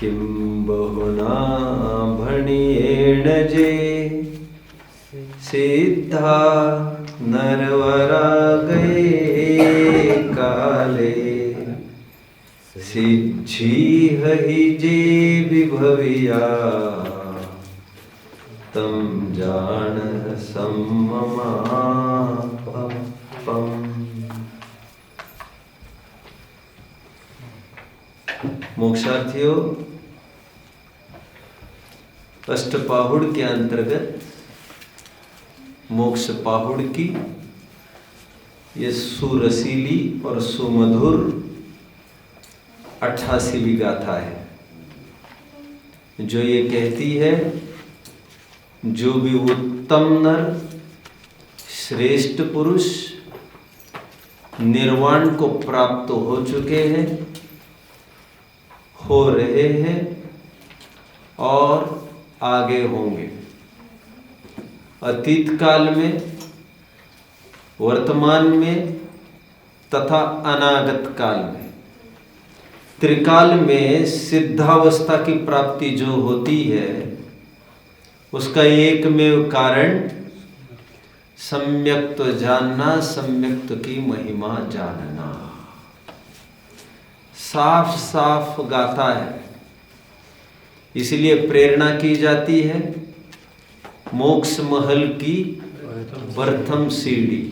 किं बहुना भणियेण जे सिद्धा नरवरा गए काले सिद्धि हहि जे विभविया तम जान सम्ममापम। मोक्षार्थियों, अष्टपाहुड़ के अंतर्गत मोक्ष पाहुड़ की ये सुरसीली और सुमधुर 88वीं गाथा है, जो ये कहती है जो भी उत्तम नर श्रेष्ठ पुरुष निर्वाण को प्राप्त हो चुके हैं, हो रहे हैं और आगे होंगे, अतीत काल में, वर्तमान में तथा अनागत काल में, त्रिकाल में सिद्धावस्था की प्राप्ति जो होती है उसका एकमेव कारण सम्यक्त जानना, सम्यक्त की महिमा जानना। साफ साफ गाथा है, इसलिए प्रेरणा की जाती है मोक्ष महल की प्रथम सीढ़ी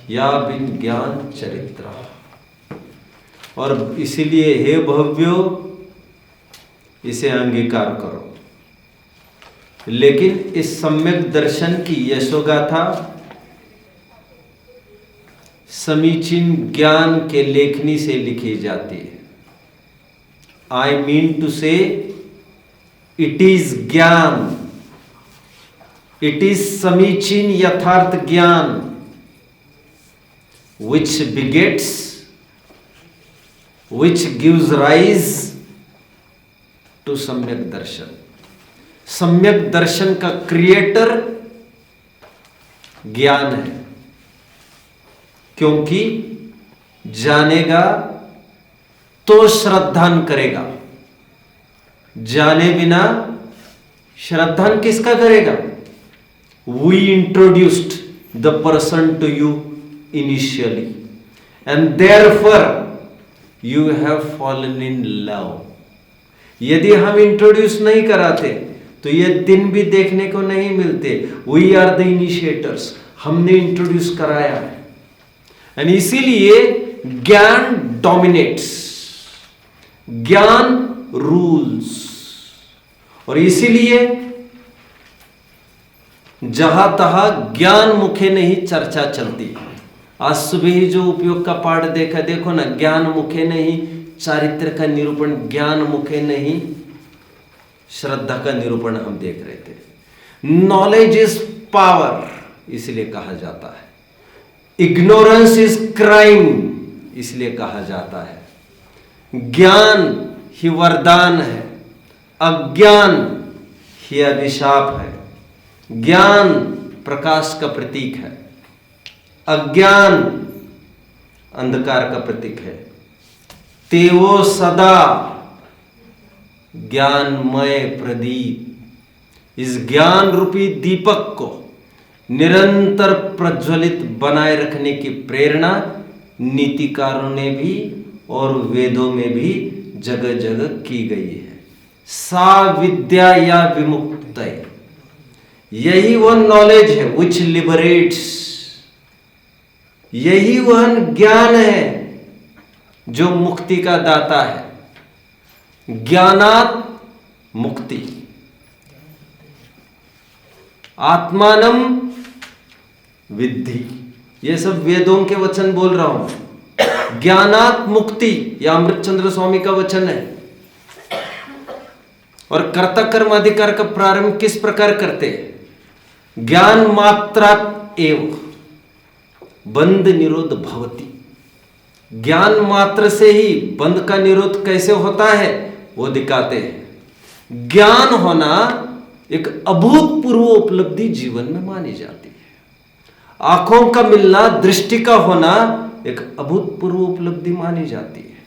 या बिन ज्ञान चरित्रा। और इसीलिए हे भव्यो, इसे अंगीकार करो। लेकिन इस सम्यक दर्शन की यशोगाथा समीचीन ज्ञान के लेखनी से लिखी जाती है। I mean to say, it is ज्ञान, it is समीचीन यथार्थ ज्ञान which begets, which gives rise to सम्यक दर्शन। सम्यक दर्शन का क्रिएटर ज्ञान है, क्योंकि जानेगा तो श्रद्धान करेगा, जाने बिना श्रद्धान किसका करेगा? We introduced the person to you initially and therefore you have fallen in love। यदि हम इंट्रोड्यूस नहीं कराते तो ये दिन भी देखने को नहीं मिलते। We are the initiators, हमने इंट्रोड्यूस कराया है। और इसीलिए ज्ञान डोमिनेट्स, ज्ञान रूल्स। और इसीलिए जहां तहां ज्ञान मुखे नहीं चर्चा चलती। आज सुबह ही जो उपयोग का पाठ देखा, देखो ना, ज्ञान मुखे नहीं चारित्र का निरूपण, ज्ञान मुखे नहीं श्रद्धा का निरूपण हम देख रहे थे। नॉलेज इज पावर, इसलिए कहा जाता है। इग्नोरेंस इज क्राइम, इसलिए कहा जाता है। ज्ञान ही वरदान है, अज्ञान ही अभिशाप है। ज्ञान प्रकाश का प्रतीक है, अज्ञान अंधकार का प्रतीक है। तेवो सदा ज्ञानमय प्रदीप, इस ज्ञान रूपी दीपक को निरंतर प्रज्वलित बनाए रखने की प्रेरणा नीतिकारों ने भी और वेदों में भी जगह जगह की गई है। सा विद्या या विमुक्त, यही वह नॉलेज है विच लिबरेट्स, यही वह ज्ञान है जो मुक्ति का दाता है। ज्ञानात् मुक्ति, आत्मानम विद्धि, ये सब वेदों के वचन बोल रहा हूं। ज्ञानात् मुक्ति, यह अमृतचंद्र स्वामी का वचन है। और कर्ता कर्माधिकार का प्रारंभ किस प्रकार करते हैं? ज्ञान मात्रात् एव बंध निरोध भवति। ज्ञान मात्र से ही बंध का निरोध कैसे होता है वो दिखाते हैं। ज्ञान होना एक अभूतपूर्व उपलब्धि जीवन में मानी जाती है। आंखों का मिलना, दृष्टि का होना एक अभूतपूर्व उपलब्धि मानी जाती है।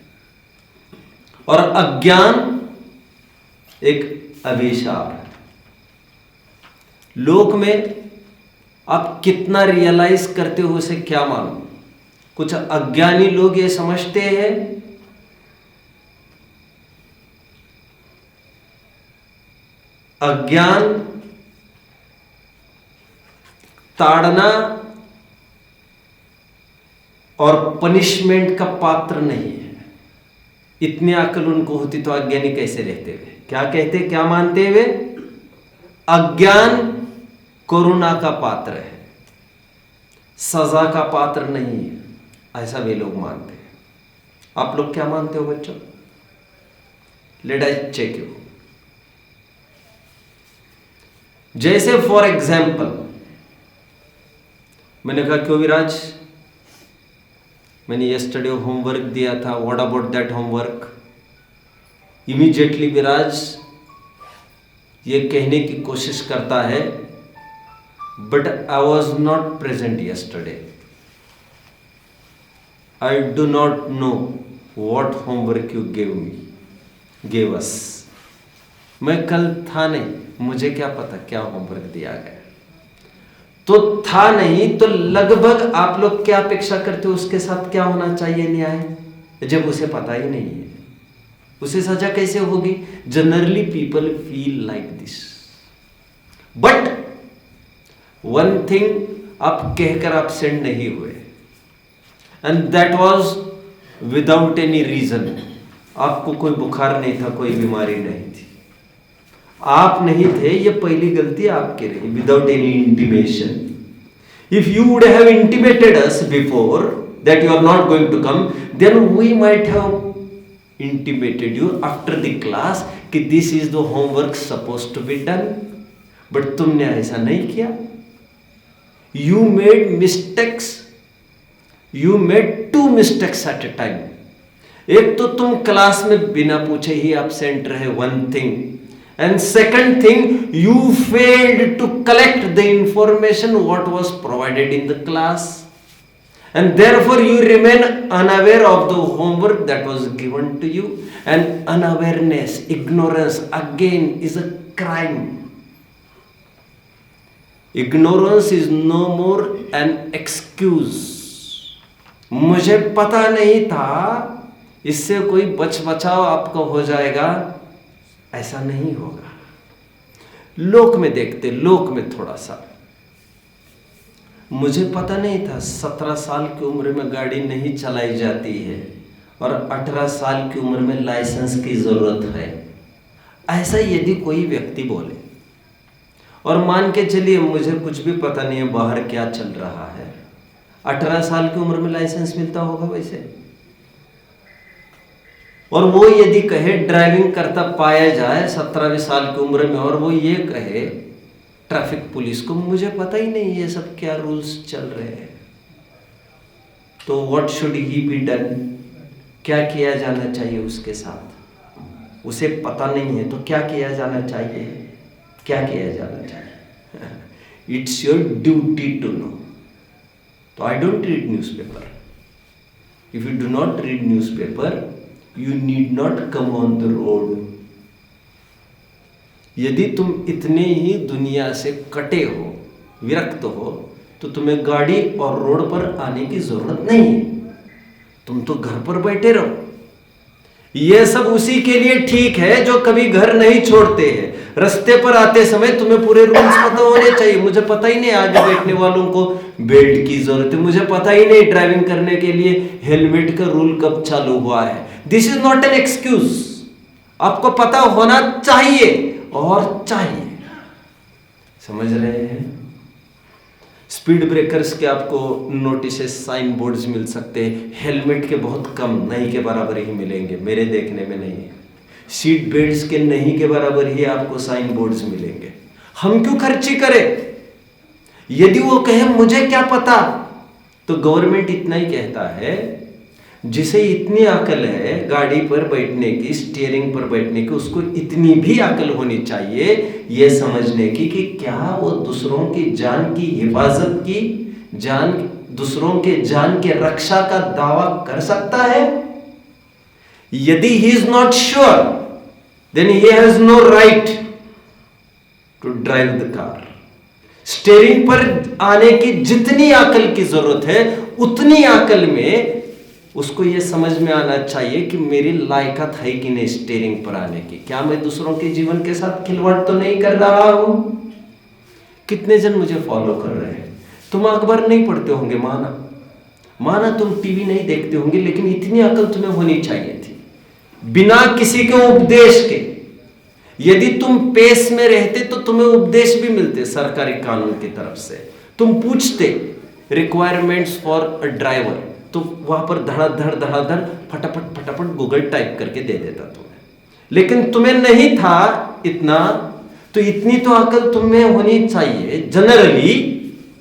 और अज्ञान एक अभिशाप है। लोक में आप कितना रियलाइज करते हो उसे क्या मालूम। कुछ अज्ञानी लोग ये समझते हैं अज्ञान ताड़ना और पनिशमेंट का पात्र नहीं है। इतनी अकल उनको होती तो अज्ञानी कैसे रहते हुए? क्या कहते, क्या मानते हुए? अज्ञान करुणा का पात्र है, सजा का पात्र नहीं है, ऐसा वे लोग मानते हैं। आप लोग क्या मानते हो बच्चों? Let us check you. जैसे फॉर एग्जाम्पल मैंने कहा क्यों विराज, मैंने यस्टरडे होमवर्क दिया था, what about that homework? Immediately Viraj ये कहने की कोशिश करता है but I was not present yesterday, I do not know what homework you gave us. मैं कल था नहीं, मुझे क्या पता क्या होमवर्क दिया गया। तो था नहीं तो लगभग आप लोग क्या अपेक्षा करते हो उसके साथ क्या होना चाहिए न्याय, जब उसे पता ही नहीं है उसे सजा कैसे होगी? Generally people feel like this. But one thing, आप कहकर एब्सेंट नहीं हुए and that was without any reason. आपको कोई बुखार नहीं था, कोई बीमारी नहीं थी, आप नहीं थे, ये पहली गलती आपकी रही। Without any intimation. If you would have intimated us before that you are not going to come, then we might have intimated you after the class कि this is the homework suppose to be done. But तुमने ऐसा नहीं किया। You made mistakes, you made 2 mistakes at a time. एक तो तुम class में बिना पूछे ही एब्सेंट रहे, one thing, and second thing, you failed to collect the information what was provided in the class, and therefore you remain unaware of the homework that was given to you. And unawareness, ignorance again is a crime. Ignorance is no more an excuse. मुझे पता नहीं था, इससे कोई बच बचाव आपका हो जाएगा, ऐसा नहीं होगा। लोक में देखते, लोक में थोड़ा सा, मुझे पता नहीं था 17 साल की उम्र में गाड़ी नहीं चलाई जाती है और 18 साल की उम्र में लाइसेंस की जरूरत है। ऐसा यदि कोई व्यक्ति बोले, और मान के चलिए मुझे कुछ भी पता नहीं है बाहर क्या चल रहा है, 18 साल की उम्र में लाइसेंस मिलता होगा वैसे? और वो यदि कहे ड्राइविंग करता पाया जाए 17वीं साल की उम्र में, और वो ये कहे ट्रैफिक पुलिस को मुझे पता ही नहीं ये सब क्या रूल्स चल रहे हैं, तो what should he be done? क्या किया जाना चाहिए उसके साथ? उसे पता नहीं है तो क्या किया जाना चाहिए? क्या किया जाना चाहिए? It's your duty to know. तो I don't read newspaper. If you do not read newspaper, you need not come on the road. यदि तुम इतने ही दुनिया से कटे हो, विरक्त हो, तो तुम्हें गाड़ी और रोड पर आने की जरूरत नहीं है। तुम तो घर पर बैठे रहो। यह सब उसी के लिए ठीक है जो कभी घर नहीं छोड़ते हैं। रास्ते पर आते समय तुम्हें पूरे रूल्स पता होने चाहिए। मुझे पता ही नहीं आगे बैठने वालों को बेल्ट की जरूरत है, मुझे पता ही नहीं ड्राइविंग करने के लिए हेलमेट का रूल कब चालू हुआ है। This is not an excuse. आपको पता होना चाहिए और चाहिए। समझ रहे हैं? स्पीड ब्रेकर्स के आपको नोटिस, साइन बोर्ड्स मिल सकते हैं, हेलमेट के बहुत कम, नहीं के बराबर ही मिलेंगे, मेरे देखने में नहीं है। सीट बेल्ट्स के नहीं के बराबर ही आपको साइन बोर्ड्स मिलेंगे। हम क्यों खर्ची करें? यदि वो कहे मुझे क्या पता, तो गवर्नमेंट इतना ही कहता है, जिसे इतनी अकल है गाड़ी पर बैठने की, स्टीयरिंग पर बैठने की, उसको इतनी भी अकल होनी चाहिए ये समझने की कि क्या वो दूसरों की जान की हिफाजत की, दूसरों के जान के रक्षा का दावा कर सकता है। यदि he is not sure, then he has no right to drive the car. Steering पर आने की जितनी अकल की जरूरत है उतनी अकल में उसको यह समझ में आना चाहिए कि मेरी लायकात है कि नहीं स्टीयरिंग पर आने की। क्या मैं दूसरों के जीवन के साथ खिलवाड़ तो नहीं कर रहा हूं? कितने जन मुझे फॉलो कर रहे हैं? तुम अखबार नहीं पढ़ते होंगे, माना तुम टीवी नहीं देखते होंगे, लेकिन इतनी अकल तुम्हें होनी चाहिए थी बिना किसी के उपदेश के। यदि तुम पेश में रहते तो तुम्हें उपदेश भी मिलते सरकारी कानून की तरफ से। तुम पूछते रिक्वायरमेंट्स फॉर अ ड्राइवर, तो वहां पर धड़ाधड़ फटाफट गूगल टाइप करके दे देता तुम्हें। लेकिन तुम्हें नहीं था इतना, तो इतनी तो अकल तुम्हें होनी चाहिए। जनरली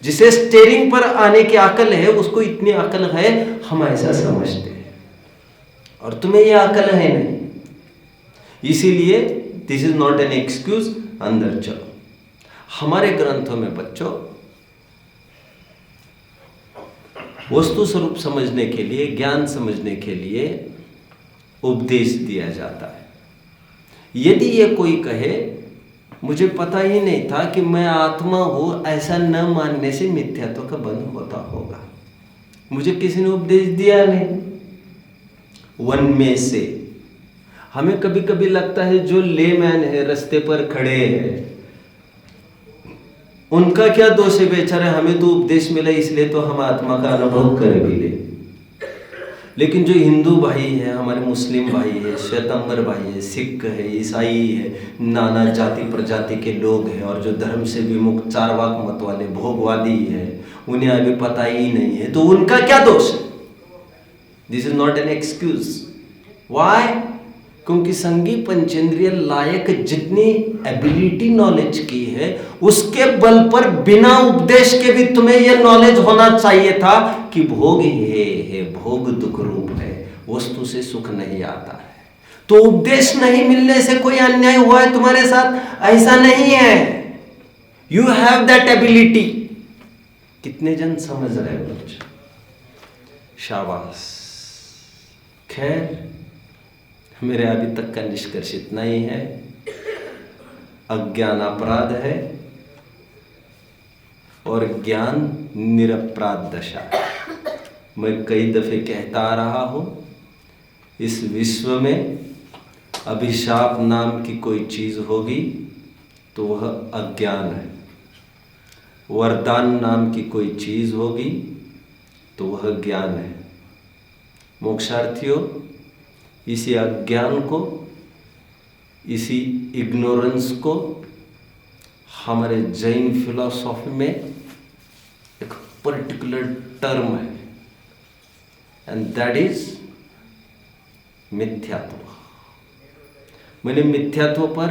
जिसे स्टीयरिंग पर आने की अकल है उसको इतनी अकल है, हम ऐसा समझते हैं, और तुम्हें यह अकल है नहीं। इसीलिए this is not an excuse. अंदर चलो। हमारे ग्रंथों में बच्चों वस्तु स्वरूप समझने के लिए, ज्ञान समझने के लिए उपदेश दिया जाता है। यदि ये कोई कहे मुझे पता ही नहीं था कि मैं आत्मा हूं, ऐसा न मानने से मिथ्यात्व का बंध होता होगा। मुझे किसी ने उपदेश दिया नहीं। वन में से हमें कभी कभी लगता है जो लेमैन है, रास्ते पर खड़े हैं, उनका क्या दोष है बेचारे, हमें तो उपदेश मिला इसलिए तो हम आत्मा का अनुभव कर भी ले। लेकिन जो हिंदू भाई है, हमारे मुस्लिम भाई है, श्वेतांबर भाई है, सिख है, ईसाई है, नाना जाति प्रजाति के लोग हैं, और जो धर्म से विमुख चारवाक मत वाले भोगवादी है, उन्हें अभी पता ही नहीं है, तो उनका क्या दोष है? This is not an excuse. Why? क्योंकि संगी पंचेंद्रिय लायक जितनी एबिलिटी नॉलेज की है उसके बल पर बिना उपदेश के भी तुम्हें यह नॉलेज होना चाहिए था कि भोग है, भोग दुख रूप है, वस्तु से सुख नहीं आता है। तो उपदेश नहीं मिलने से कोई अन्याय हुआ है तुम्हारे साथ? ऐसा नहीं है। You have that ability. कितने जन समझ रहे हो बच्चों? शाबाश। खैर, मेरे अभी तक का निष्कर्ष इतना ही है। अज्ञान अपराध है और ज्ञान निरपराध दशा। मैं कई दफे कहता आ रहा हूं, इस विश्व में अभिशाप नाम की कोई चीज होगी तो वह अज्ञान है। वरदान नाम की कोई चीज होगी तो वह ज्ञान है। मोक्षार्थियों, इसी अज्ञान को, इसी इग्नोरेंस को हमारे जैन फिलॉसफी में एक पर्टिकुलर टर्म है, एंड दैट इज मिथ्यात्व। मैंने मिथ्यात्व पर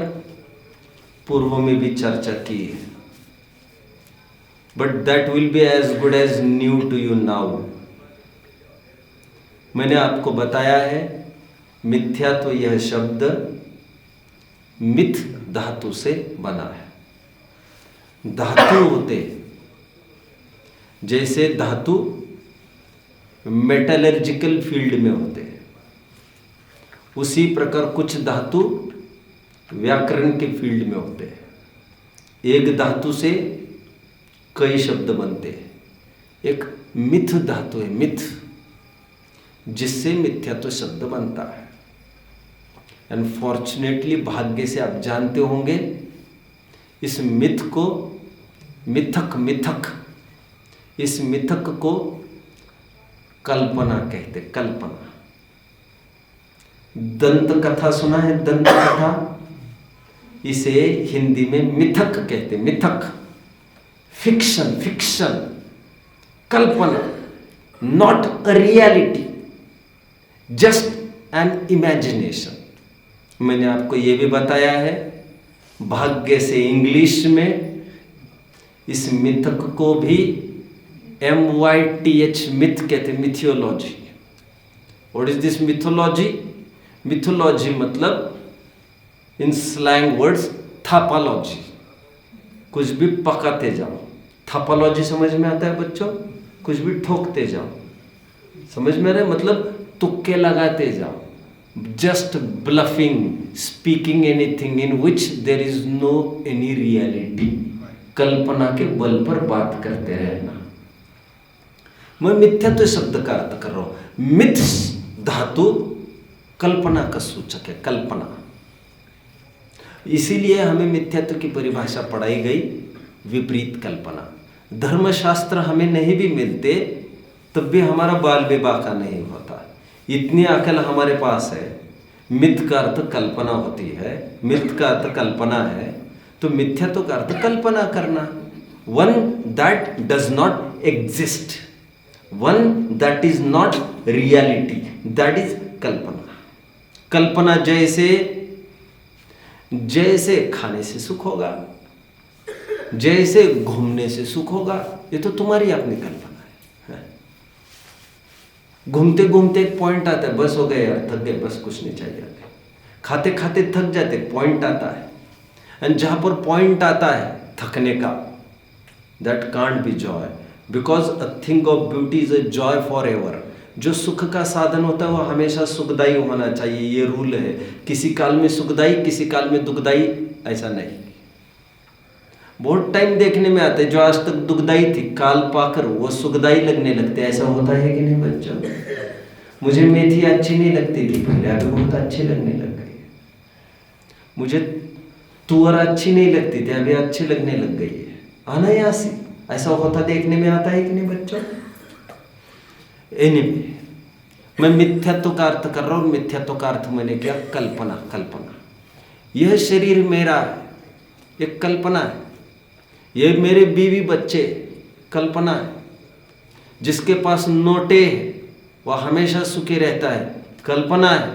पूर्व में भी चर्चा की है, but that will be as good as new to you now. मैंने आपको बताया है मिथ्यात्व यह शब्द मिथ धातु से बना है। धातु होते जैसे धातु मेटलर्जिकल फील्ड में होते हैं, उसी प्रकार कुछ धातु व्याकरण के फील्ड में होते हैं। एक धातु से कई शब्द बनते हैं। एक मिथ धातु है, मिथ, जिससे मिथ्यात्व शब्द बनता है। अनफॉर्चुनेटली, भाग्य से आप जानते होंगे, इस मिथ को मिथक इस मिथक को कल्पना कहते। कल्पना। दंत कथा सुना है? दंत कथा, इसे हिंदी में मिथक कहते। मिथक, fiction, Kalpana, not a reality, just an imagination. मैंने आपको यह भी बताया है, भाग्य से इंग्लिश में इस मिथक को भी MYTH मिथ कहते, mythology. What is this mythology? Mythology मतलब इन स्लैंग वर्ड्स थापालॉजी, कुछ भी पकाते जाओ। थापालॉजी समझ में आता है बच्चों? कुछ भी ठोकते जाओ। समझ में आ रहा है? मतलब तुक्के लगाते जाओ। just bluffing, speaking anything in which there is no any reality. कल्पना के बल पर बात करते रहना। मैं मिथ्यात्व शब्द का अर्थ कर रहा हूं। मिथ्स धातु कल्पना का सूचक है, कल्पना। इसीलिए हमें मिथ्यात्व की परिभाषा पढ़ाई गई, विपरीत कल्पना। धर्मशास्त्र हमें नहीं भी मिलते तब भी हमारा बाल विवाह का नहीं होता। इतनी अकल हमारे पास है। मिथ का अर्थ कल्पना होती है, मिथ का अर्थ कल्पना है, तो मिथ्यात्व का अर्थ कल्पना करना। One that does not exist, one that is not reality, that is कल्पना। कल्पना जैसे जैसे खाने से सुख होगा, जैसे घूमने से सुख होगा, ये तो तुम्हारी अपनी कल्पना है। घूमते घूमते एक पॉइंट आता है, बस हो गए यार, थक गए, बस कुछ नहीं चाहिए। खाते खाते थक जाते, पॉइंट आता है, एंड जहां पर पॉइंट आता है थकने का, that can't be Joy, because a thing of beauty is a joy for ever. जो सुख का साधन होता है वो हमेशा सुखदायी होना चाहिए, ये रूल है। किसी काल में सुखदायी, किसी काल में दुखदायी, ऐसा नहीं। बहुत टाइम देखने में आता है जो आज तक दुखदायी थी, काल पाकर वो सुखदायी लगने लगते। ऐसा होता है कि नहीं बच्चों? मुझे मेथी अच्छी नहीं लगती थी पहले, अभी बहुत अच्छी लगने लग गई। मुझे तुअर अच्छी नहीं लगती थी, अभी अच्छी लगने लग गई है। अनायासी ऐसा होता देखने में आता है कि नहीं बच्चों? एनीवे, मैं मिथ्यात्व का अर्थ कर रहा हूं। मिथ्यात्व का अर्थ मैंने क्या? कल्पना। कल्पना, यह शरीर मेरा है, एक कल्पना है। ये मेरे बीवी बच्चे, कल्पना है। जिसके पास नोटे है वह हमेशा सुखी रहता है, कल्पना है।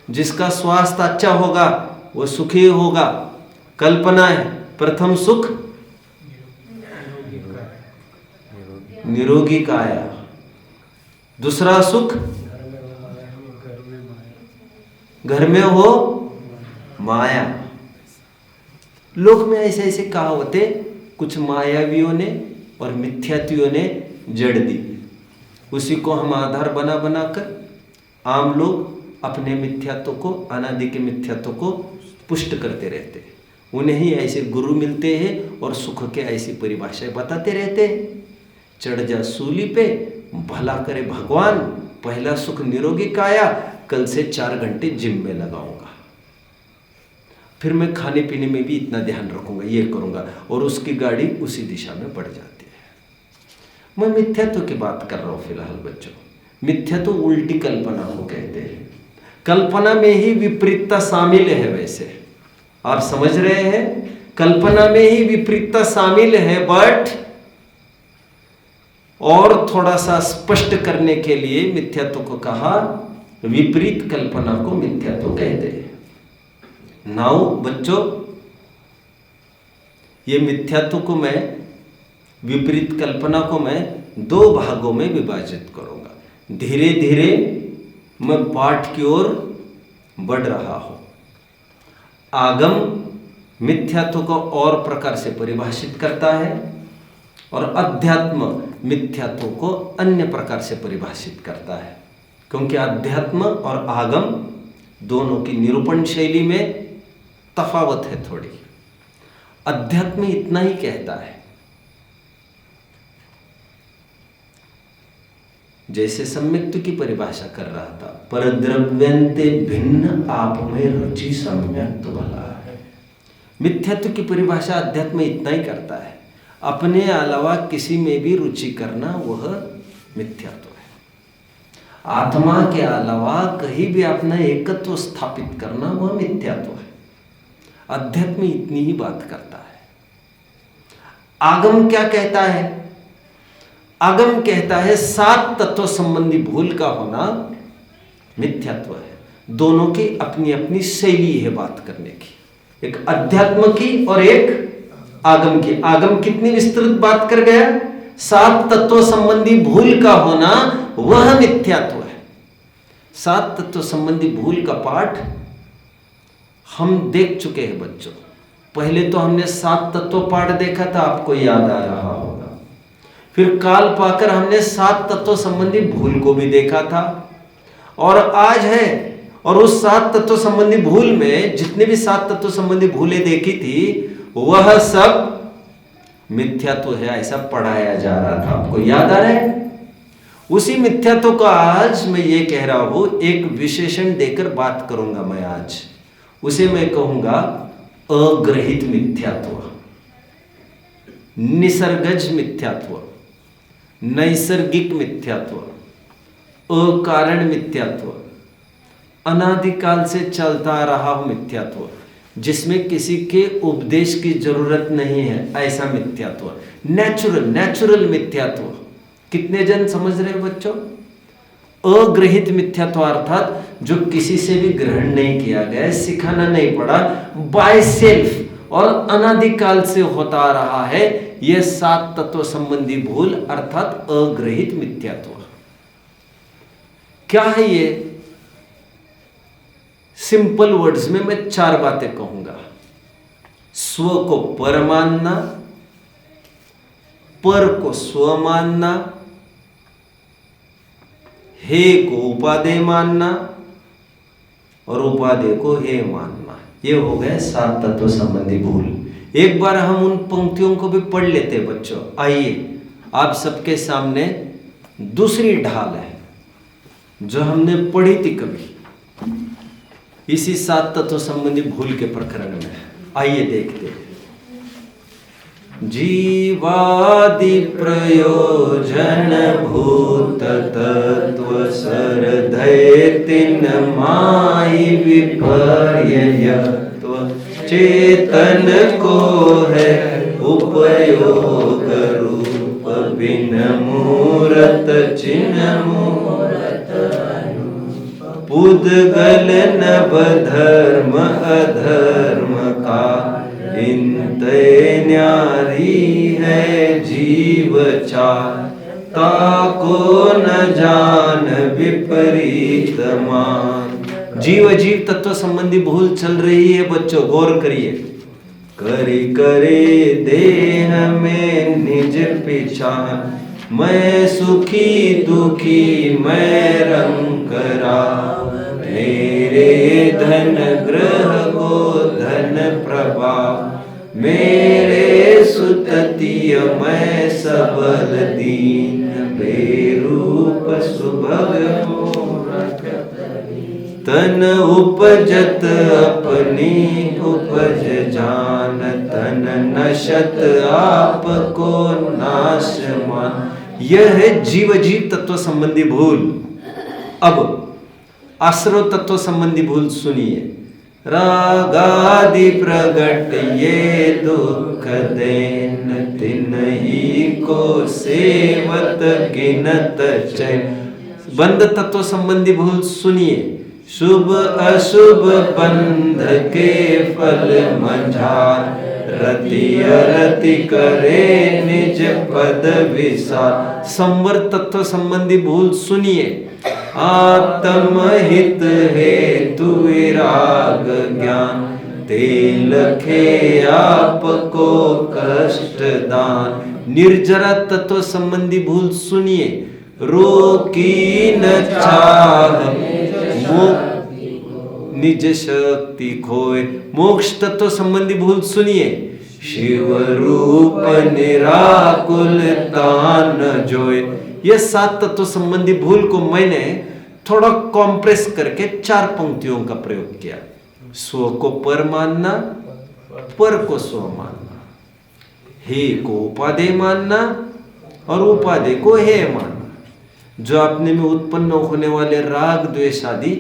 जिसका स्वास्थ्य अच्छा होगा वह सुखी होगा, कल्पना है। प्रथम सुख निरोगी काया, दूसरा सुख घर में हो माया। लोक में ऐसे ऐसे कहावते कुछ मायावियों ने और मिथ्यात्वियों ने जड़ दी, उसी को हम आधार बना बनाकर आम लोग अपने मिथ्यात्व को, अनादि के मिथ्यात्व को पुष्ट करते रहते हैं। उन्हें ही ऐसे गुरु मिलते हैं और सुख के ऐसी परिभाषाएं बताते रहते हैं। चढ़ जा सूली पे, भला करे भगवान, पहला सुख निरोगी काया, कल से 4 घंटे जिम में लगाऊंगा, फिर मैं खाने पीने में भी इतना ध्यान रखूंगा, ये करूंगा, और उसकी गाड़ी उसी दिशा में बढ़ जाती है। मैं मिथ्यात्व की बात कर रहा हूं फिलहाल बच्चों। मिथ्यात्व उल्टी कल्पना को कहते हैं। कल्पना में ही विपरीतता शामिल है। वैसे आप समझ रहे हैं, कल्पना में ही विपरीतता शामिल है, बट और थोड़ा सा स्पष्ट करने के लिए मिथ्यात्व को कहा, विपरीत कल्पना को मिथ्यात्व कहते हैं। नाउ बच्चों, ये मिथ्यात्व को मैं, विपरीत कल्पना को मैं 2 भागों में विभाजित करूंगा। धीरे धीरे मैं पाठ की ओर बढ़ रहा हूं। आगम मिथ्यात्व को और प्रकार से परिभाषित करता है और अध्यात्म मिथ्यात्व को अन्य प्रकार से परिभाषित करता है, क्योंकि अध्यात्म और आगम दोनों की निरूपण शैली में तफावत है थोड़ी। अध्यात्म इतना ही कहता है, जैसे सम्यक्त्व की परिभाषा कर रहा था, परद्रव्यन्ते भिन्न आप में रुचि सम्यक्त्व भला है। मिथ्यात्व की परिभाषा अध्यात्म इतना ही करता है, अपने अलावा किसी में भी रुचि करना वह मिथ्यात्व है। आत्मा के अलावा कहीं भी अपना एकत्व स्थापित करना वह मिथ्यात्व है। अध्यात्म इतनी ही बात करता है। आगम क्या कहता है? आगम कहता है 7 तत्व संबंधी भूल का होना मिथ्यात्व है। दोनों की अपनी अपनी शैली है बात करने की, एक अध्यात्म की और एक आगम की। आगम कितनी विस्तृत बात कर गया? 7 तत्व संबंधी भूल का होना वह मिथ्यात्व है। 7 तत्व संबंधी भूल का पाठ हम देख चुके हैं बच्चों। पहले तो हमने 7 तत्व पाठ देखा था, आपको याद आ रहा होगा। फिर काल पाकर हमने 7 तत्व संबंधी भूल को भी देखा था, और आज है और उस 7 तत्व संबंधी भूल में जितने भी 7 तत्व संबंधी भूलें देखी थी वह सब मिथ्यात्व है, ऐसा पढ़ाया जा रहा था। आपको याद आ रहा है? उसी मिथ्यात्व को आज मैं ये कह रहा हूं, एक विशेषण देकर बात करूंगा मैं आज। उसे मैं कहूंगा अग्रहित मिथ्यात्व, निसर्गज मिथ्यात्व, नैसर्गिक मिथ्यात्व, अकारण मिथ्यात्व, अनादिकाल से चलता आ रहा मिथ्यात्व, जिसमें किसी के उपदेश की जरूरत नहीं है, ऐसा मिथ्यात्व, नेचुरल मिथ्यात्व। कितने जन समझ रहे हो बच्चों? अग्रहित मिथ्यात्व अर्थात जो किसी से भी ग्रहण नहीं किया गया, सिखाना नहीं पड़ा, बाय सेल्फ और अनादिकाल से होता आ रहा है, यह 7 तत्व संबंधी भूल अर्थात अग्रहित मिथ्यात्व। क्या है ये? सिंपल वर्ड्स में मैं 4 बातें कहूंगा। स्व को पर मानना, पर को स्व मानना, हे को उपादेय मानना और उपादेय को हे मानना। ये हो गए 7 तत्व संबंधी भूल। एक बार हम उन पंक्तियों को भी पढ़ लेते हैं बच्चों। आइए, आप सबके सामने दूसरी ढाल है जो हमने पढ़ी थी कभी इसी 7 तत्व संबंधी भूल के प्रकरण में। आइए देखते हैं। जीवादि प्रयोजन भूत तत्व सरधय तिन माई विपर्ययत्व, चेतन को है उपयोग रूप बिन मूरत चिन्ह मूरत, पुद्गल नव धर्म अधर्म का इंतय न्यारी है जीव चार, ताको न जान विपरीत मान। जीव जीव तत्व संबंधी भूल चल रही है बच्चों, गौर करिए। करी करे देह में निज पिछान, मैं सुखी दुखी मैं रंकरा, मेरे धन ग्रह को धन प्रभाव, मेरे सुततिय मैं सबल दीन, बेरूप सुभग मूरख, तन उपजत अपनी उपज जान, तन नशत आप को नाश मान। यह है जीव जीव तत्व संबंधी भूल। अब आश्रव तत्व संबंधी भूल सुनिए। रागादि प्रगट ये दुख देन, तिन्ही को सेवत गिनत चैन। बंध तत्व संबंधी भूल सुनिए। शुभ अशुभ बंध के फल मंझार, रति अरति करे निज पद विसार। संवर तत्व संबंधी भूल सुनिए। आत्महित हेतु विराग ज्ञान, ते लखे आपको कष्ट दान। निर्जरा तत्व संबंधी भूल सुनिए। रोकी न चाह निज शक्ति खोए। मोक्ष तत्व संबंधी भूल सुनिए। शिव रूप निराकुल तान जोए। यह 7 तत्व संबंधी भूल को मैंने थोड़ा कॉम्प्रेस करके 4 पंक्तियों का प्रयोग किया। स्व को पर मानना, पर को स्व मानना, हे को उपादेय मानना और उपादेय को हे मानना। जो अपने में उत्पन्न होने वाले राग द्वेष आदि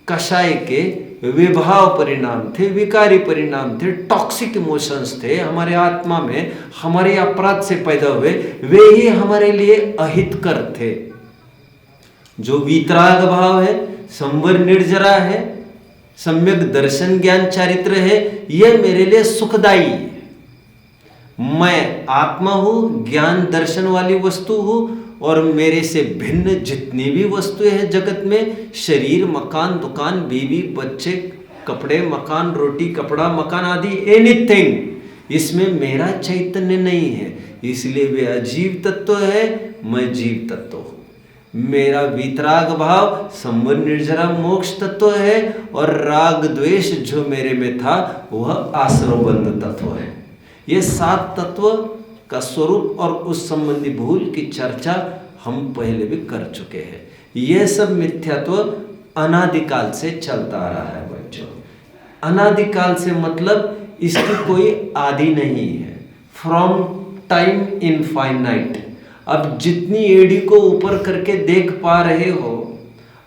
कषाय के विभाव परिणाम थे, विकारी परिणाम थे, टॉक्सिक इमोशंस थे हमारे आत्मा में, हमारे अपराध से पैदा हुए, वे ही हमारे लिए अहितकर थे। जो वीतराग भाव है, संवर निर्जरा है, सम्यक दर्शन ज्ञान चारित्र है, यह मेरे लिए सुखदाई है। मैं आत्मा हूं, ज्ञान दर्शन वाली वस्तु हूं, और मेरे से भिन्न जितनी भी वस्तुएं हैं जगत में, शरीर, मकान, दुकान, बीवी, बच्चे, कपड़े, मकान, रोटी, कपड़ा, मकान आदि, एनीथिंग, इसमें मेरा चैतन्य नहीं है, इसलिए वे अजीव तत्व है, मैं जीव तत्व हूं। मेरा वीतराग भाव संबंध निर्जरा मोक्ष तत्व है, और राग द्वेष जो मेरे में था वह आश्रवबंध तत्व है। ये 7 तत्व का स्वरूप और उस संबंधी भूल की चर्चा हम पहले भी कर चुके हैं। यह सब मिथ्यात्व अनादिकाल से चलता आ रहा है बच्चों। अनादिकाल से मतलब इसकी कोई आदि नहीं है। From time infinite. अब जितनी एड़ी को ऊपर करके देख पा रहे हो,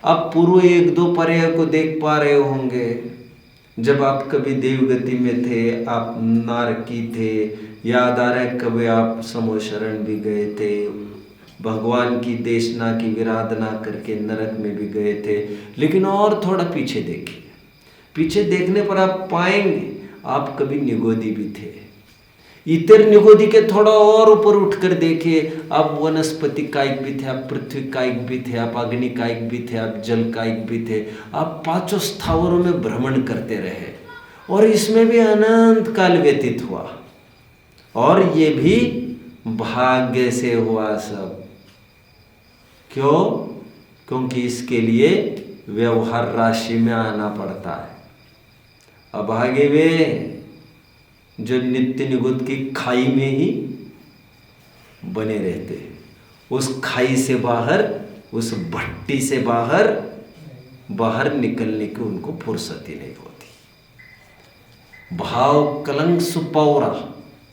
अब पूर्व 1-2 पर्याय को देख पा रहे होंगे। जब आप कभी देवगति में थे, आप नारकी थे, याद आ रहा है कभी आप समोशरण भी गए थे, भगवान की देशना की विराधना करके नरक में भी गए थे। लेकिन और थोड़ा पीछे देखिए, पीछे देखने पर आप पाएंगे आप कभी निगोदी भी थे। इतर निगोदी के थोड़ा और ऊपर उठकर देखिए, आप वनस्पति कायिक भी थे, आप पृथ्वी कायिक भी थे, आप अग्नि कायिक भी थे, आप जल कायिक भी थे। आप 5 स्थावरों में भ्रमण करते रहे, और इसमें भी अनंत काल व्यतीत हुआ, और ये भी भाग्य से हुआ सब। क्यों? क्योंकि इसके लिए व्यवहार राशि में आना पड़ता है। अभागे वे जो नित्य निगुद की खाई में ही बने रहते हैं, उस खाई से बाहर, उस भट्टी से बाहर निकलने की उनको फुर्सत ही नहीं होती। भाव कलंक सुपौरा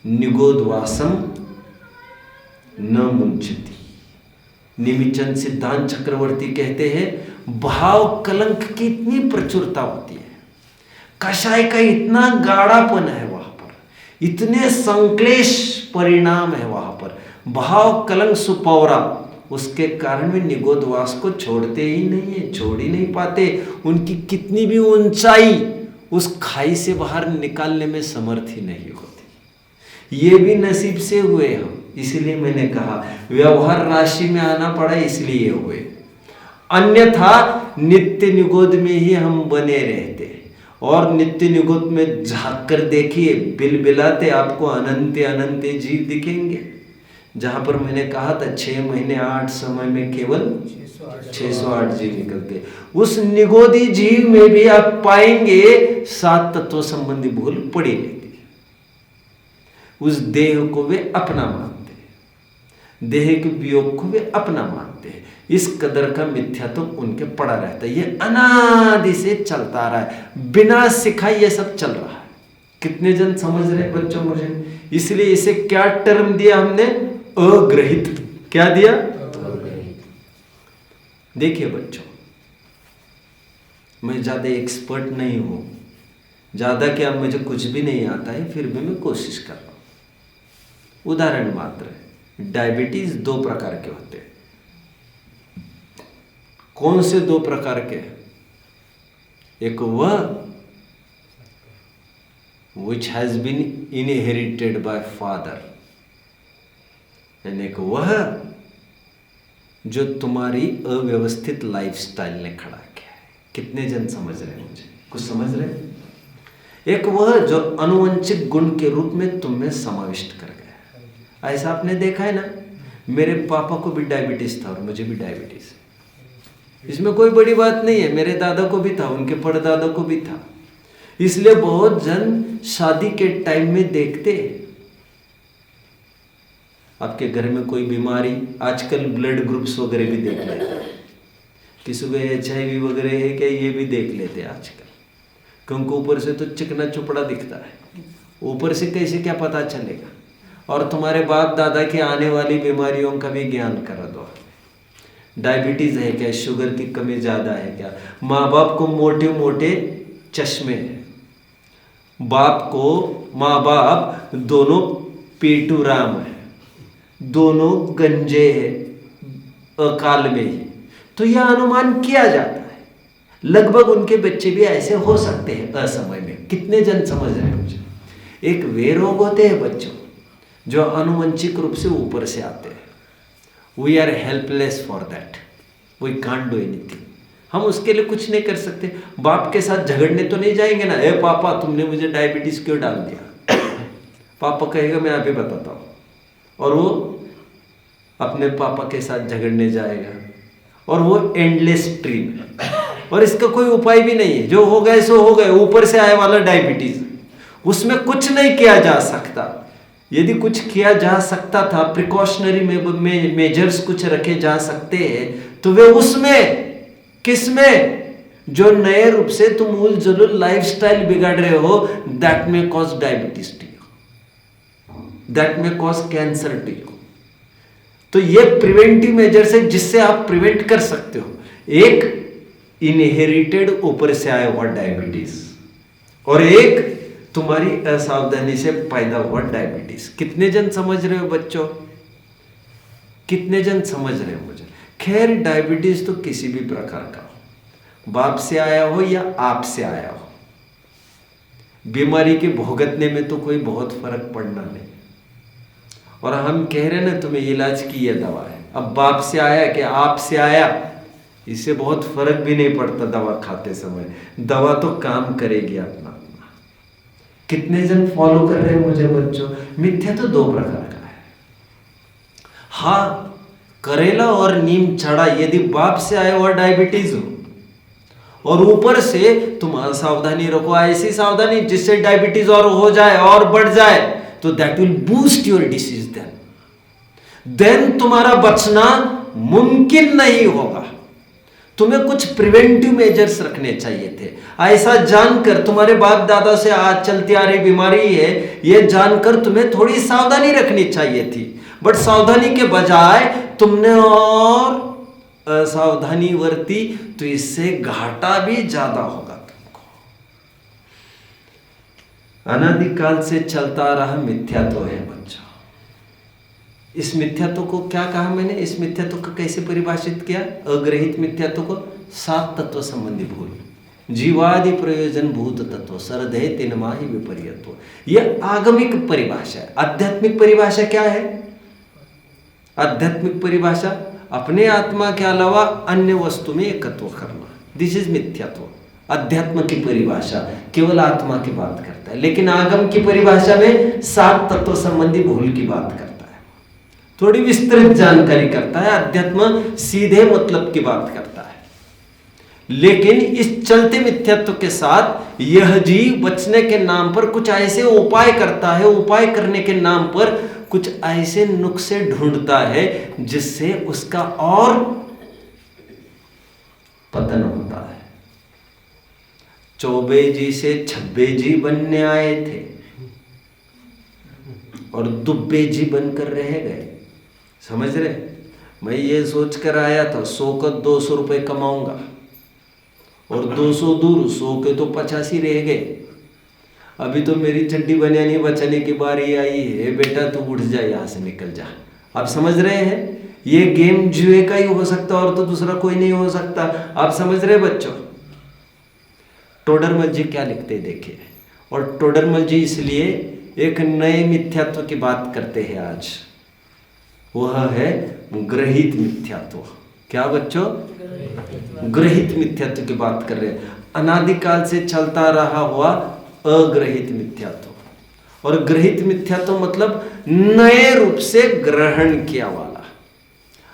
निगोद वासम न मुंचती। निमिचंद सिद्धांत चक्रवर्ती कहते हैं भाव कलंक की इतनी प्रचुरता होती है, कषाय का इतना गाढ़ापन है वहां पर, इतने संक्लेश परिणाम है वहां पर। भाव कलंक सुपौरा, उसके कारण वे निगोदवास को छोड़ते ही नहीं है, छोड़ ही नहीं पाते। उनकी कितनी भी ऊंचाई उस खाई से बाहर निकालने में समर्थ ही नहीं होती। ये भी नसीब से हुए हम, इसलिए मैंने कहा व्यवहार राशि में आना पड़ा, इसलिए हुए। अन्यथा नित्य निगोद में ही हम बने रहते, और नित्य निगोद में झांक कर देखिए, बिलबिलाते आपको अनंत अनंत जीव दिखेंगे। जहां पर मैंने कहा था 6 महीने 8 समय में केवल 608 जीव निकलते, उस निगोदी जीव में भी आप पाएंगे 7 तत्व संबंधी भूल पड़ी रहती। उस देह को वे अपना मानते हैं, देह के वियोग को वे अपना मानते हैं। इस कदर का मिथ्या तो उनके पड़ा रहता है। ये अनादि से चलता रहा है, बिना सिखाए ये सब चल रहा है। कितने जन समझ रहे हैं बच्चों मुझे? इसलिए इसे क्या टर्म दिया हमने? अग्रहित। क्या दिया? देखिए बच्चों, मैं ज्यादा एक्सपर्ट नहीं हूं, ज्यादा क्या मुझे कुछ भी नहीं आता है, फिर भी मैं कोशिश कर रहा हूं। उदाहरण मात्र है, डायबिटीज 2 प्रकार के होते हैं। कौन से 2 प्रकार के? एक वह which has been inherited by father, and एक वह जो तुम्हारी अव्यवस्थित लाइफस्टाइल ने खड़ा किया है। कितने जन समझ रहे हैं? मुझे कुछ समझ रहे हैं? एक वह जो अनुवंशिक गुण के रूप में तुम्हें समाविष्ट कर गया। ऐसा आपने देखा है ना, मेरे पापा को भी डायबिटीज था और मुझे भी डायबिटीज है। इसमें कोई बड़ी बात नहीं है। मेरे दादा को भी था, उनके परदादा को भी था। इसलिए बहुत जन शादी के टाइम में देखते हैं आपके घर में कोई बीमारी, आजकल ब्लड ग्रुप्स वगैरह भी देख लेते हैं, किसी को HIV वगैरह है क्या, ये भी देख लेते हैं आजकल। क्योंकि ऊपर से तो चिकना चुपड़ा दिखता है, ऊपर से कैसे क्या पता चलेगा। और तुम्हारे बाप दादा की आने वाली बीमारियों का भी ज्ञान कर दो। डायबिटीज है क्या, शुगर की कमी ज़्यादा है क्या, माँ बाप को मोटे मोटे चश्मे हैं, माँ बाप दोनों पेटू राम है, दोनों गंजे हैं अकाल में ही, तो यह अनुमान किया जाता है लगभग उनके बच्चे भी ऐसे हो सकते हैं असमय में। कितने जन समझ रहे हैं मुझे? एक वे रोग होते हैं बच्चों जो अनुवंशिक रूप से ऊपर से आते हैं। We are helpless for that, we can't do anything. हम उसके लिए कुछ नहीं कर सकते। बाप के साथ झगड़ने तो नहीं जाएंगे ना, ए पापा तुमने मुझे डायबिटीज क्यों डाल दिया। पापा कहेगा मैं अभी बताता हूँ, और वो अपने पापा के साथ झगड़ने जाएगा। और वो एंडलेस ड्रीम है और इसका कोई उपाय भी नहीं है। जो हो गए सो हो गए, ऊपर से आए वाला डायबिटीज, उसमें कुछ नहीं किया जा सकता। यदि कुछ किया जा सकता था, प्रिकॉशनरी मेजर्स कुछ रखे जा सकते हैं, तो वे उसमें किसमें, जो नए रूप से तुम मूल जुलूल लाइफस्टाइल बिगाड़ रहे हो, that may cause diabetes to you, that may cause cancer to you. तो ये प्रिवेंटिव मेजर्स है जिससे आप प्रिवेंट कर सकते हो। एक इनहेरिटेड ऊपर से आया हुआ डायबिटीज और एक तुम्हारी असावधानी से पैदा हुआ डायबिटीज। कितने जन समझ रहे हो बच्चों, कितने जन समझ रहे हो मुझे? खैर, डायबिटीज तो किसी भी प्रकार का हो, बाप से आया हो या आप से आया हो, बीमारी के भुगतने में तो कोई बहुत फर्क पड़ना नहीं। और हम कह रहे ना तुम्हें इलाज की यह दवा है, अब बाप से आया कि आप से आया, इससे बहुत फर्क भी नहीं पड़ता दवा खाते समय, दवा तो काम करेगी अपना। कितने जन फॉलो कर रहे हैं मुझे बच्चों? मिथ्या तो दो प्रकार का है। हाँ, करेला और नीम चढ़ा यदि बाप से आया हुआ डायबिटीज हो और ऊपर से तुम असावधानी रखो, ऐसी सावधानी जिससे डायबिटीज और हो जाए और बढ़ जाए, तो that will boost your disease. Then तुम्हारा बचना मुमकिन नहीं होगा। तुम्हें कुछ प्रिवेंटिव मेजर्स रखने चाहिए थे। ऐसा जानकर, तुम्हारे बाप दादा से आज चलती आ रही बीमारी है, यह जानकर तुम्हें थोड़ी सावधानी रखनी चाहिए थी, बट सावधानी के बजाय तुमने और असावधानी बरती, तो इससे घाटा भी ज्यादा होगा तुमको। अनादिकाल से चलता रहा मिथ्यात्व है बच्चों। इस मिथ्यात्व को क्या कहा मैंने? इस मिथ्यात्व को कैसे परिभाषित किया? अग्रहित मिथ्यात्व को 7 तत्व संबंधी भूल, जीवादि प्रयोजन भूत तत्व, सरदय तिनमाही विपर्यत्व। यह आगमिक परिभाषा है। आध्यात्मिक परिभाषा क्या है? आध्यात्मिक परिभाषा अपने आत्मा के अलावा अन्य वस्तु में एकत्व करना, दिस इज मिथ्यात्व। अध्यात्म की परिभाषा केवल आत्मा की बात करता है, लेकिन आगम की परिभाषा में 7 तत्व संबंधी भूल की बात करता है, थोड़ी विस्तृत जानकारी करता है। अध्यात्म सीधे मतलब की बात करता है। लेकिन इस चलते मिथ्यात्व के साथ यह जीव बचने के नाम पर कुछ ऐसे उपाय करता है, उपाय करने के नाम पर कुछ ऐसे नुस्खे ढूंढता है जिससे उसका और पतन होता है। चौबे जी से छब्बे जी बनने आए थे और दुब्बे जी बनकर रह गए। समझ रहे? मैं ये सोच कर आया था 100 का 200 रुपये कमाऊंगा, और 200 दूर 100 के तो 85 रह गए। अभी तो मेरी चड्डी बनियानी बचाने की बारी आई है, बेटा तू उठ जा, यहाँ से निकल जा। आप समझ रहे हैं? ये गेम जुए का ही हो सकता और तो दूसरा कोई नहीं हो सकता। आप समझ रहे बच्चों? टोडरमल जी क्या लिखते हैं देखिए। और टोडरमल जी इसलिए एक नए मिथ्यात्व की बात करते हैं आज, वह है ग्रहित मिथ्यात्व। क्या बच्चों? ग्रहित मिथ्यात्व की बात कर रहे हैं। अनादिकाल से चलता रहा हुआ अग्रहित मिथ्यात्व। और ग्रहित मिथ्यात्व मतलब नए रूप से ग्रहण किया वाला।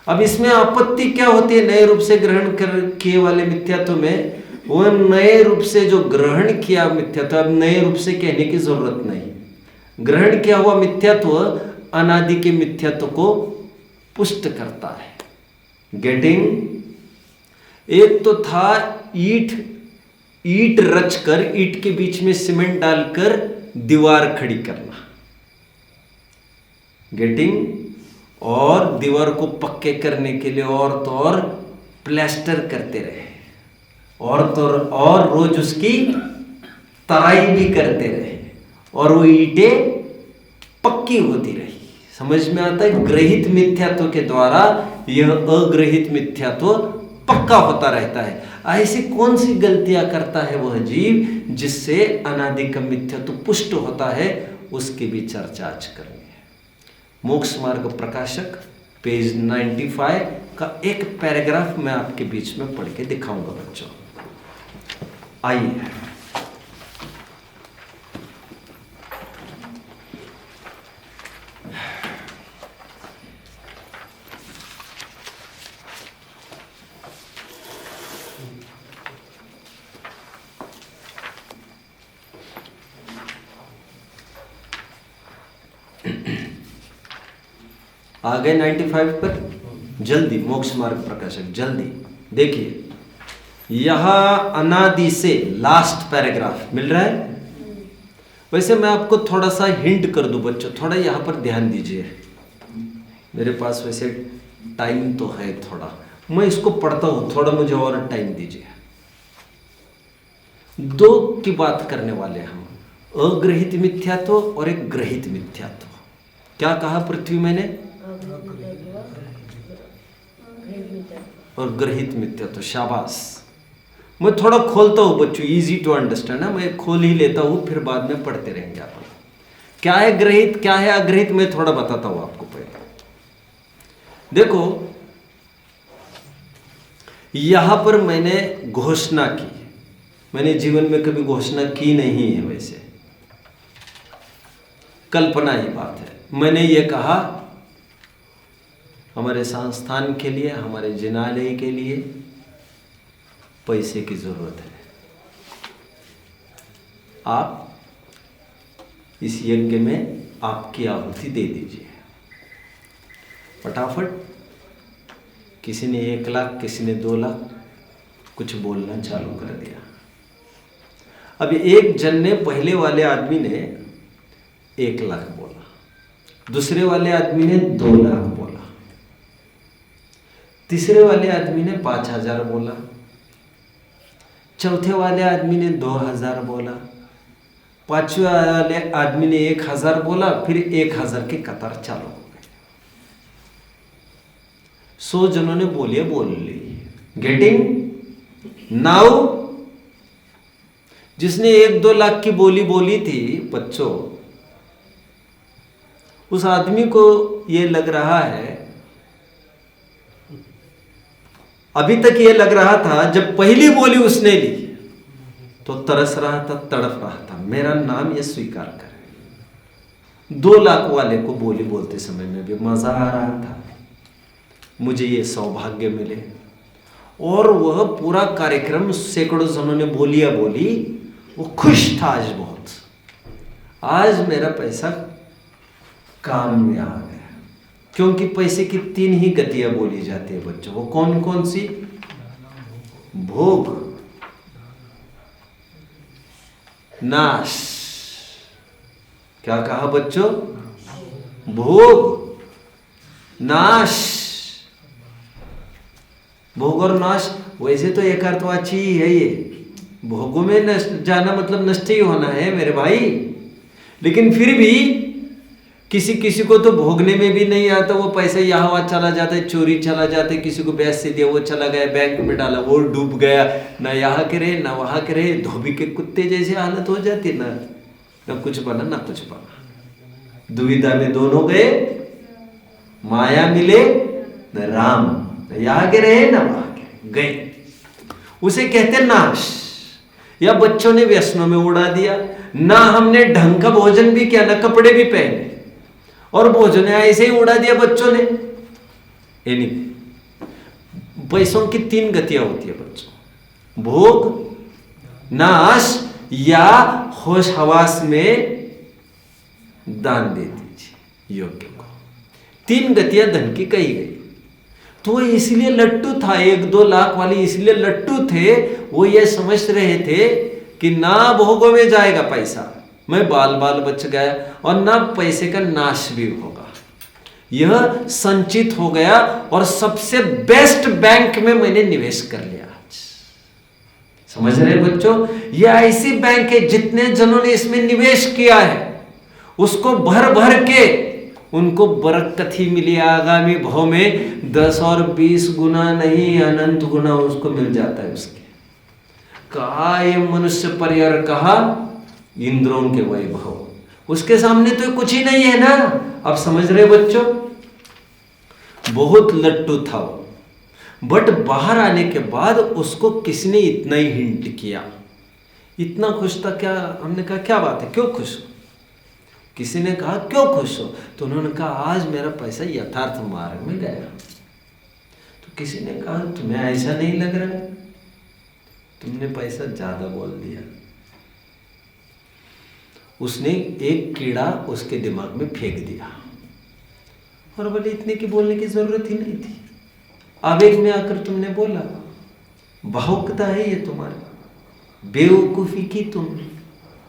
अब इसमें आपत्ति क्या होती है नए रूप से ग्रहण किए वाले मिथ्यात्व में? वह नए रूप से जो ग्रहण किया मिथ्यात्व, अब नए रूप से कहने की जरूरत नहीं। ग्रहण किया हुआ मिथ्यात्व अनादि के मिथ्यात्व को पुष्ट करता है। गेटिंग? एक तो था ईट रचकर, ईट के बीच में सीमेंट डालकर दीवार खड़ी करना। गेटिंग? और दीवार को पक्के करने के लिए और तो और प्लास्टर करते रहे, और तो और रोज उसकी तराई भी करते रहे, और वो ईंटें पक्की होती रही। समझ में आता है? ग्रहित मिथ्यात्व के द्वारा यह अग्रहित मिथ्यात्व पक्का होता रहता है। ऐसी कौन सी गलतियां करता है वह जीव जिससे अनादि का मिथ्यात्व पुष्ट होता है, उसकी भी चर्चा आज करनी है। मोक्ष मार्ग प्रकाशक पेज 95 का एक पैराग्राफ मैं आपके बीच में पढ़ के दिखाऊंगा बच्चों। आइए, आ गए 95 पर? जल्दी, मोक्ष मार्ग प्रकाशक जल्दी देखिए, यहां अनादि से लास्ट पैराग्राफ मिल रहा है। वैसे मैं आपको थोड़ा सा हिंट कर दूं बच्चों, थोड़ा यहां पर ध्यान दीजिए। मेरे पास वैसे टाइम तो है थोड़ा, मैं इसको पढ़ता हूं, थोड़ा मुझे और टाइम दीजिए। दो की बात करने वाले हम, अग्रहित मिथ्यात्व और एक ग्रहित मिथ्यात्व। क्या कहा पृथ्वी मैंने? और ग्रहित मिथ्यात्व, शाबाश। मैं थोड़ा खोलता हूं बच्चों, इजी टू अंडरस्टैंड है, मैं खोल ही लेता हूं, फिर बाद में पढ़ते रहेंगे आप। क्या है ग्रहित, क्या है अग्रहित, मैं थोड़ा बताता हूं आपको। पहले देखो, यहां पर मैंने घोषणा की, मैंने जीवन में कभी घोषणा की नहीं है, वैसे कल्पना ही बात है। मैंने ये कहा हमारे संस्थान के लिए, हमारे जिनालय के लिए पैसे की जरूरत है, आप इस यज्ञ में आपकी आहुति दे दीजिए। फटाफट किसी ने 1 लाख, किसी ने 2 लाख, कुछ बोलना चालू कर दिया। अब एक जन ने, पहले वाले आदमी ने 1 लाख बोला, दूसरे वाले आदमी ने 2 लाख बोला, तीसरे वाले आदमी ने 5,000 बोला, चौथे वाले आदमी ने 2,000 बोला, पांचवे वाले आदमी ने 1,000 बोला, फिर 1,000 की कतार चालू हो गई। 100 जनों ने बोलिए बोल ली। Getting now? जिसने 1-2 लाख की बोली बोली थी बच्चों, उस आदमी को यह लग रहा है, अभी तक यह लग रहा था, जब पहली बोली उसने ली तो तरस रहा था, तड़प रहा था, मेरा नाम यह स्वीकार करे। 2 लाख वाले को बोली बोलते समय में भी मजा आ रहा था, मुझे ये सौभाग्य मिले। और वह पूरा कार्यक्रम सैकड़ों जनों ने बोलिया बोली, वो खुश था आज बहुत, आज मेरा पैसा काम में आ गया। क्योंकि पैसे की 3 ही गतियां बोली जाती है बच्चों, वो कौन कौन सी? भोग, नाश। क्या कहा बच्चों? भोग, नाश। भोग और नाश वैसे तो एक अर्थवाची ही है ये, भोगों में नष्ट जाना मतलब नष्ट ही होना है मेरे भाई। लेकिन फिर भी किसी किसी को तो भोगने में भी नहीं आता, वो पैसा यहाँ वहाँ चला जाता है, चोरी चला जाता है, किसी को ब्याज से दिया वो चला गया, बैंक में डाला वो डूब गया, ना यहाँ के रहे ना वहाँ के रहे, धोबी के कुत्ते जैसी हालत हो जाती ना, ना कुछ बना ना कुछ बना, दुविधा में दोनों गए, माया मिले न राम, न यहाँ के रहे ना वहाँ के गए, उसे कहते नाश। या बच्चों ने व्यसनों में उड़ा दिया, ना हमने ढंग का भोजन भी किया, ना कपड़े भी पहने, और भोजन ऐसे ही उड़ा दिया बच्चों ने। यानी पैसों की 3 गतियां होती है बच्चों, भोग, नाश या होश हवास में दान दे दीजिए योग्य को। 3 गतियां धन की कही गई। तो इसलिए लट्टू था, 1-2 लाख वाली इसलिए लट्टू थे, वो ये समझ रहे थे कि ना भोगों में जाएगा पैसा, मैं बाल बाल बच गया, और ना पैसे का नाश भी होगा, यह संचित हो गया और सबसे बेस्ट बैंक में मैंने निवेश कर लिया। आज समझ रहे बच्चों, यह ऐसी बैंक है जितने जनों ने इसमें निवेश किया है उसको भर भर के उनको बरकत ही मिली। आगामी भाव में 10 और 20 गुना नहीं, अनंत गुना उसको मिल जाता है। उसके कहा ये मनुष्य परिवार, कहा इंद्रों के वैभव, उसके सामने तो कुछ ही नहीं है ना। आप समझ रहे बच्चों, बहुत लट्टू था वो, बट बाहर आने के बाद उसको किसी ने इतना ही हिंट किया, इतना खुश था। क्या हमने कहा क्या बात है, क्यों खुश हो? किसी ने कहा क्यों खुश हो, तो उन्होंने कहा आज मेरा पैसा यथार्थ मार्ग में गया। तो किसी ने कहा तुम्हें ऐसा नहीं लग रहा है, तुमने पैसा ज्यादा बोल दिया। उसने एक कीड़ा उसके दिमाग में फेंक दिया और बोले इतने की बोलने की जरूरत ही नहीं थी, आवेग में आकर तुमने बोला, भावुकता है ये तुम्हारी, बेवकूफी की तुमने।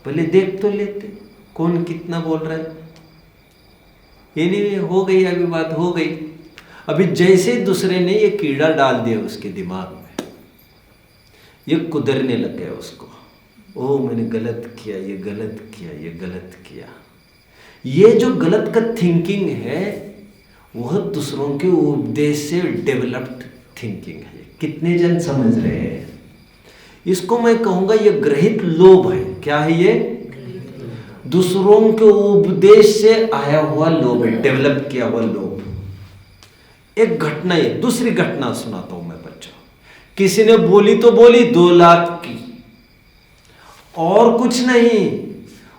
बोले देख तो लेते कौन कितना बोल रहा है। ये नहीं हो गई, अभी बात हो गई। अभी जैसे दूसरे ने ये कीड़ा डाल दिया उसके दिमाग में, ये कुदरने लग गया उसको, ओ मैंने गलत किया, ये गलत किया, ये गलत किया। ये जो गलत का थिंकिंग है वह दूसरों के उपदेश से डेवलप्ड थिंकिंग है। कितने जन समझ रहे हैं इसको? मैं कहूंगा ये ग्रहित लोभ है। क्या है ये? दूसरों के उपदेश से आया हुआ लोभ है, डेवलप किया हुआ लोभ। एक घटना है, दूसरी घटना सुनाता हूं मैं बच्चों। किसी ने बोली तो बोली 2 लाख की, और कुछ नहीं,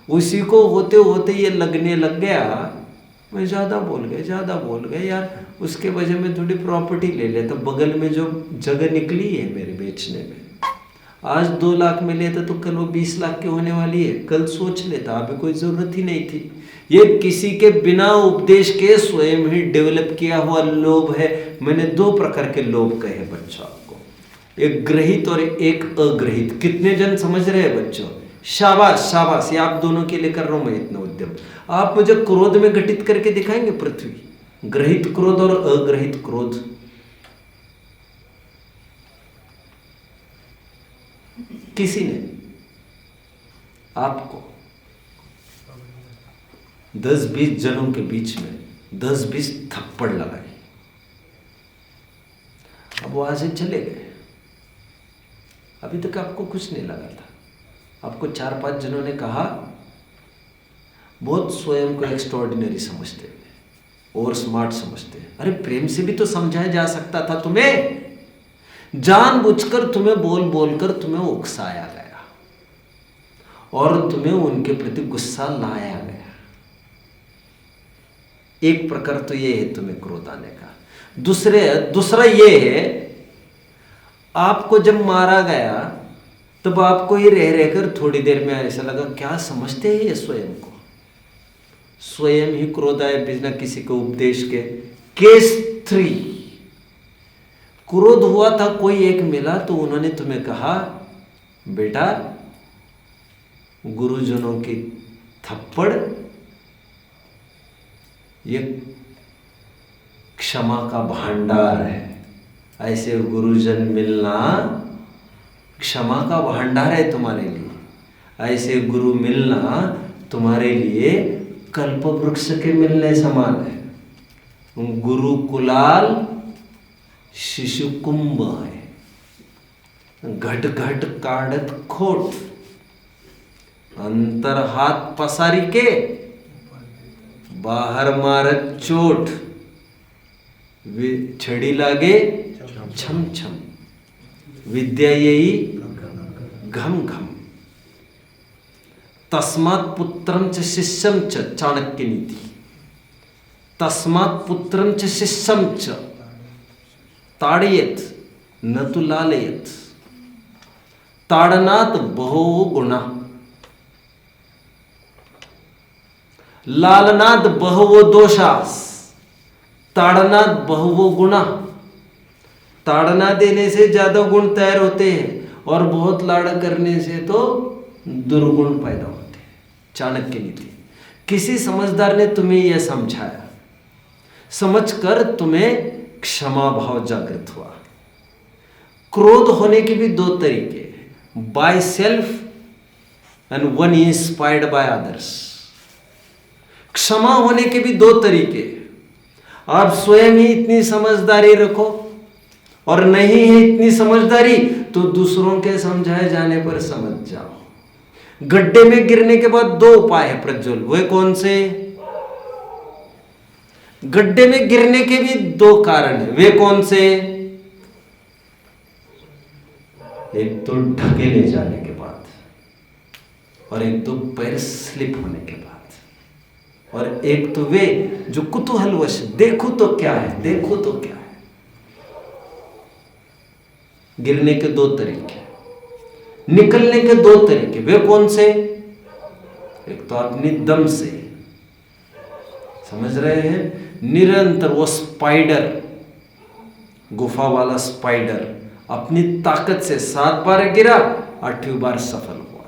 उसी को होते होते ये लगने लग गया मैं ज्यादा बोल गए यार, उसके वजह में थोड़ी प्रॉपर्टी ले लेता, बगल में जो जगह निकली है मेरे बेचने में, आज 2 लाख में लेता तो कल वो 20 लाख की होने वाली है, कल सोच लेता, अभी कोई जरूरत ही नहीं थी। ये किसी के बिना उपदेश के स्वयं ही डेवलप किया हुआ लोभ है। मैंने 2 प्रकार के लोभ कहे बच्चों आपको, एक ग्रहित और एक अग्रहित। कितने जन समझ रहे हैं बच्चों? शाबाश शाबाश, ये आप दोनों के लिए कर रहा हूं मैं इतना उद्यम। आप मुझे क्रोध में घटित करके दिखाएंगे पृथ्वी, ग्रहित क्रोध और अग्रहित क्रोध। किसी ने आपको 10-20 जनों के बीच में 10-20 थप्पड़ लगाए, अब वहां से चले गए, अभी तक आपको कुछ नहीं लगा था, आपको 4-5 जनों ने कहा, बहुत स्वयं को एक्स्ट्राऑर्डिनरी समझते हैं और स्मार्ट समझते हैं, अरे प्रेम से भी तो समझाया जा सकता था तुम्हें, जानबूझकर तुम्हें बोल बोलकर तुम्हें उकसाया गया और तुम्हें उनके प्रति गुस्सा लाया गया। एक प्रकार तो ये है तुम्हें क्रोध आने का। दूसरा ये है, आपको जब मारा गया तब आपको ही रह रहकर थोड़ी देर में ऐसा लगा क्या समझते हैं ये स्वयं को, स्वयं ही क्रोध आए बिना किसी को उपदेश के। केस 3, क्रोध हुआ था, कोई एक मिला तो उन्होंने तुम्हें कहा, बेटा गुरुजनों की थप्पड़ ये क्षमा का भंडार है, ऐसे गुरुजन मिलना क्षमा का भंडार है तुम्हारे लिए, ऐसे गुरु मिलना तुम्हारे लिए कल्प वृक्ष के मिलने समान है। गुरु कुलाल शिशु कुंभ है, घट घट काढ़त खोट, अंतर हाथ पसारी के बाहर मारत चोट, वे छड़ी लागे छम छम, विद्या यही घम घम, तस्मात् पुत्रम च शिष्यम च, चाणक्य नीति, तस्मात् पुत्रम च शिष्यम च ताड़येत न तु लालयेत, ताड़नात् बहवो गुणा, लालनात् बहवो दोषास, ताड़नात् बहवो गुणा। ताड़ना देने से ज्यादा गुण तैयार होते हैं और बहुत लाड़ करने से तो दुर्गुण पैदा होते हैं। चाणक्य नीति। किसी समझदार ने तुम्हें यह समझाया, समझकर तुम्हें क्षमा भाव जागृत हुआ। क्रोध होने के भी 2 तरीके, by self and one inspired by others. क्षमा होने के भी 2 तरीके, आप स्वयं ही इतनी समझदारी रखो और नहीं है इतनी समझदारी तो दूसरों के समझाए जाने पर समझ जाओ। गड्ढे में गिरने के बाद 2 उपाय है प्रज्वल, वे कौन से? गड्ढे में गिरने के भी 2 कारण है, वे कौन से? एक तो ढकेले जाने के बाद और एक तो पैर स्लिप होने के बाद, और एक तो वे जो कुतूहलवश देखो तो क्या है, देखो तो क्या है। गिरने के 2 तरीके, निकलने के 2 तरीके, वे कौन से? एक तो अपनी दम से, समझ रहे हैं, निरंतर वो स्पाइडर, गुफा वाला स्पाइडर अपनी ताकत से 7 बार गिरा, 8वीं बार सफल हुआ।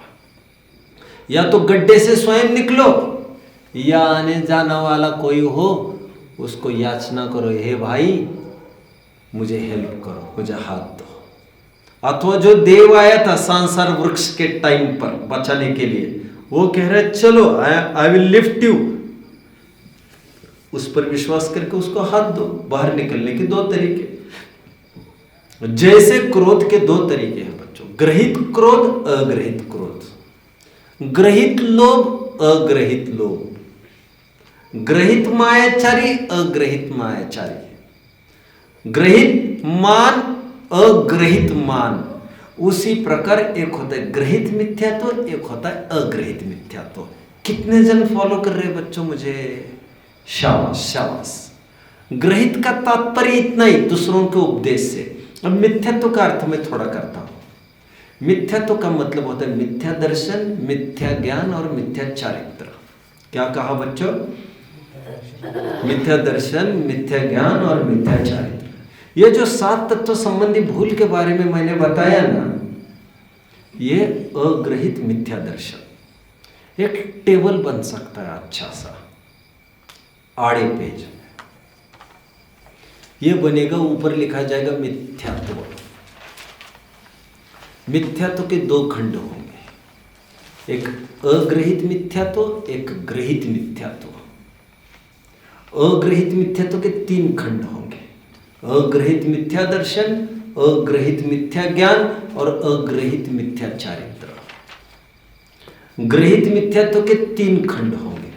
या तो गड्ढे से स्वयं निकलो, या आने जाने वाला कोई हो उसको याचना करो, हे भाई मुझे हेल्प करो, मुझे हाथ दो। अथवा जो देव आया था सांसार वृक्ष के टाइम पर बचाने के लिए, वो कह रहा है चलो आई विल लिफ्ट यू, उस पर विश्वास करके उसको हाथ दो। बाहर निकलने के 2 तरीके। जैसे क्रोध के 2 तरीके हैं बच्चों, ग्रहित क्रोध, अग्रहित क्रोध, ग्रहित लोभ, अग्रहित लोभ, ग्रहित मायाचारी, अग्रहित मायाचारी, ग्रहित मान, अग्रहित मान। उसी प्रकार एक होता है ग्रहित मिथ्यात्व, एक होता है अग्रहित मिथ्यात्व। कितने जन फॉलो कर रहे हैं बच्चों मुझे? शाबाश शाबाश। ग्रहित का तात्पर्य इतना ही, दूसरों के उपदेश से। अब मिथ्यात्व का अर्थ मैं थोड़ा करता हूं। मिथ्यात्व का मतलब होता है मिथ्या दर्शन, मिथ्या ज्ञान और मिथ्या चारित्र। क्या कहा बच्चों? मिथ्या दर्शन, मिथ्या ज्ञान और मिथ्या चारित्र। ये जो 7 तत्व संबंधी भूल के बारे में मैंने बताया ना, ये अग्रहित मिथ्या दर्शन। एक टेबल बन सकता है अच्छा सा, आड़े पेज, ये बनेगा, ऊपर लिखा जाएगा मिथ्यात्व। मिथ्यात्व के 2 खंड होंगे, एक अग्रहित मिथ्यात्व, एक ग्रहित मिथ्यात्व। अग्रहित मिथ्यात्व के 3 खंड होंगे, अग्रहित मिथ्या दर्शन, अग्रहित मिथ्या ज्ञान और अग्रहित मिथ्या चारित्र। ग्रहित मिथ्यात्व के 3 खंड होंगे,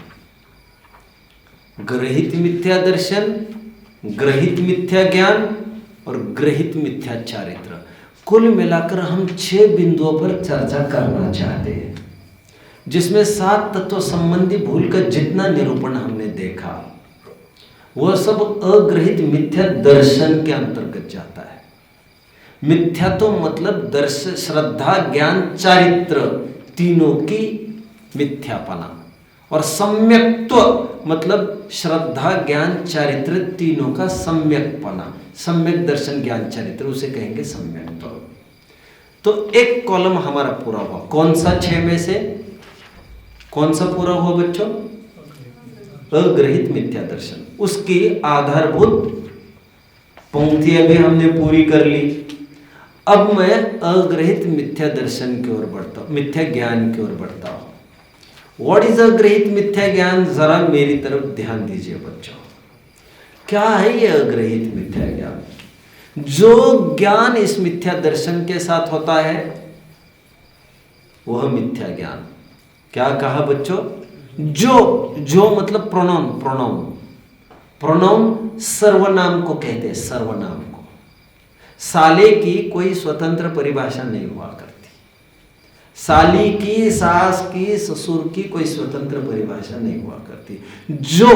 ग्रहित मिथ्या दर्शन, ग्रहित मिथ्या ज्ञान और ग्रहित मिथ्या चारित्र। कुल मिलाकर हम 6 बिंदुओं पर चर्चा करना चाहते हैं, जिसमें 7 तत्व संबंधी भूल का जितना निरूपण हमने देखा वह सब अग्रहित मिथ्या दर्शन के अंतर्गत जाता है। मिथ्या तो मतलब दर्शन, श्रद्धा, ज्ञान, चारित्र, तीनों की मिथ्यापना। और सम्यक्त्व मतलब श्रद्धा, ज्ञान, चारित्र तीनों का सम्यकपना। सम्यक दर्शन, ज्ञान, चारित्र, उसे कहेंगे सम्यक्त्व। तो एक कॉलम हमारा पूरा हुआ। कौन सा 6 में से कौन सा पूरा हुआ बच्चों? अग्रहित मिथ्या दर्शन। उसकी आधारभूत पंक्तियां भी हमने पूरी कर ली। अब मैं अग्रहित मिथ्या दर्शन की ओर बढ़ता हूं, मिथ्या ज्ञान की ओर बढ़ता हूं। व्हाट इज अग्रहित मिथ्या ज्ञान? जरा मेरी तरफ ध्यान दीजिए बच्चों। क्या है ये अग्रहित मिथ्या ज्ञान? जो ज्ञान इस मिथ्या दर्शन के साथ होता है वह मिथ्या ज्ञान। क्या कहा बच्चों? जो मतलब प्रोनाउन, प्रोनाउन सर्वनाम को कहते हैं, सर्वनाम को। साले की कोई स्वतंत्र परिभाषा नहीं हुआ करती, साली की, सास की, ससुर की कोई स्वतंत्र परिभाषा नहीं हुआ करती। जो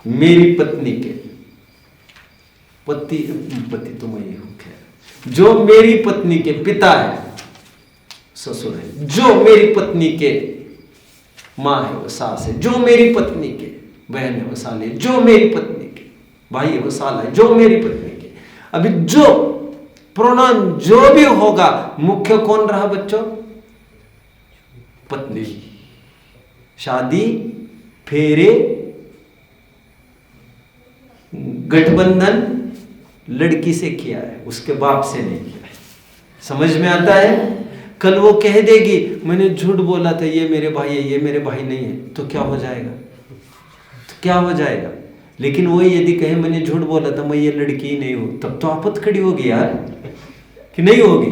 मेरी पत्नी के पति तो मैं ही हूं, खैर, जो मेरी पत्नी के पिता है ससुर है, जो मेरी पत्नी के माँ है वो सास है, जो मेरी पत्नी के बहन है वो साली है, जो मेरी पत्नी के भाई है वो साला है, जो मेरी पत्नी के। अभी जो प्रोनाउन जो भी होगा, मुख्य कौन रहा बच्चों? पत्नी। शादी, फेरे, गठबंधन लड़की से किया है, उसके बाप से नहीं किया है। समझ में आता है? कल वो कह देगी मैंने झूठ बोला था, ये मेरे भाई है, ये मेरे भाई नहीं है, तो क्या हो जाएगा? तो क्या हो जाएगा? लेकिन वो यदि कहे मैंने झूठ बोला था, मैं ये लड़की ही नहीं हूं, तब तो आपत्ति खड़ी होगी यार, कि नहीं होगी?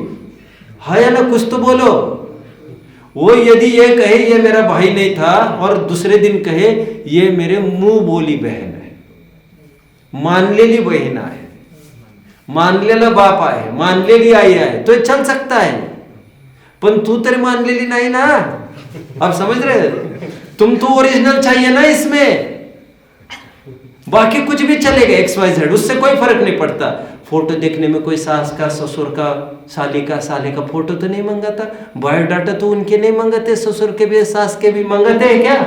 हाँ या ना, कुछ तो बोलो। वो यदि ये कहे ये मेरा भाई नहीं था और दूसरे दिन कहे ये मेरे मुंह बोली बहन है, मानलेली बहना है, मानलेला बापा है, मानलेली आई है, तो चल सकता है। पण तू तरी मानलेली नाही ना। आप समझ रहे? तुम तो ओरिजिनल चाहिए ना इसमें। बाकी कुछ भी चलेगा, XYZ, उससे कोई फर्क नहीं पड़ता। फोटो देखने में कोई सास का, ससुर का, साली का, साले का फोटो तो नहीं मंगाता, बायोडाटा तो उनके नहीं मंगाते, ससुर के भी सास के भी मंगाते हैं क्या?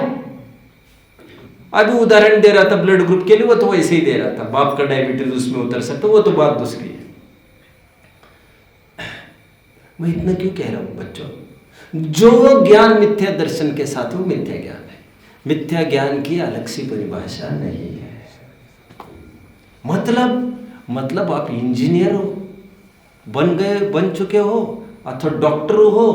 अभी उदाहरण दे रहा था ब्लड ग्रुप के लिए, वो तो वैसे ही दे रहा था, बाप का डायबिटीज उसमें उतर सकता, वो तो बात दूसरी है। मैं इतना क्यों कह रहा हूं बच्चों, जो ज्ञान मिथ्या दर्शन के साथ वो मिथ्या ज्ञान है। मिथ्या ज्ञान की अलग सी परिभाषा नहीं है। मतलब आप इंजीनियर हो, बन चुके हो, अथवा डॉक्टर हो,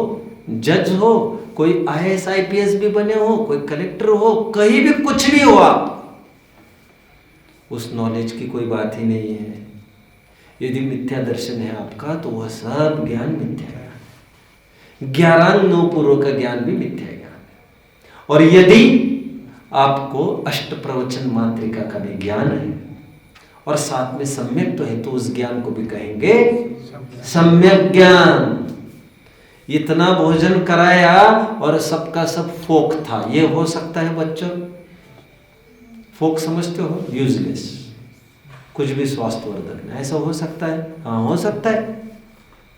जज हो, कोई IAS IPS भी बने हो, कोई कलेक्टर हो, कहीं भी कुछ भी हो आप, उस नॉलेज की कोई बात ही नहीं है। यदि मिथ्या दर्शन है आपका तो वह सब ज्ञान मिथ्या ज्ञान, ज्ञानांगों पूर्व का ज्ञान भी मिथ्या ज्ञान है। और यदि आपको अष्ट प्रवचन मात्रिका का भी ज्ञान है और साथ में सम्यक तो है, तो उस ज्ञान को भी कहेंगे सम्यक ज्ञान। इतना भोजन कराया और सबका सब फोक था, ये हो सकता है बच्चों? फोक समझते हो? यूजलेस, कुछ भी स्वास्थ्यवर्धक नहीं, ऐसा हो सकता है? हाँ हो सकता है।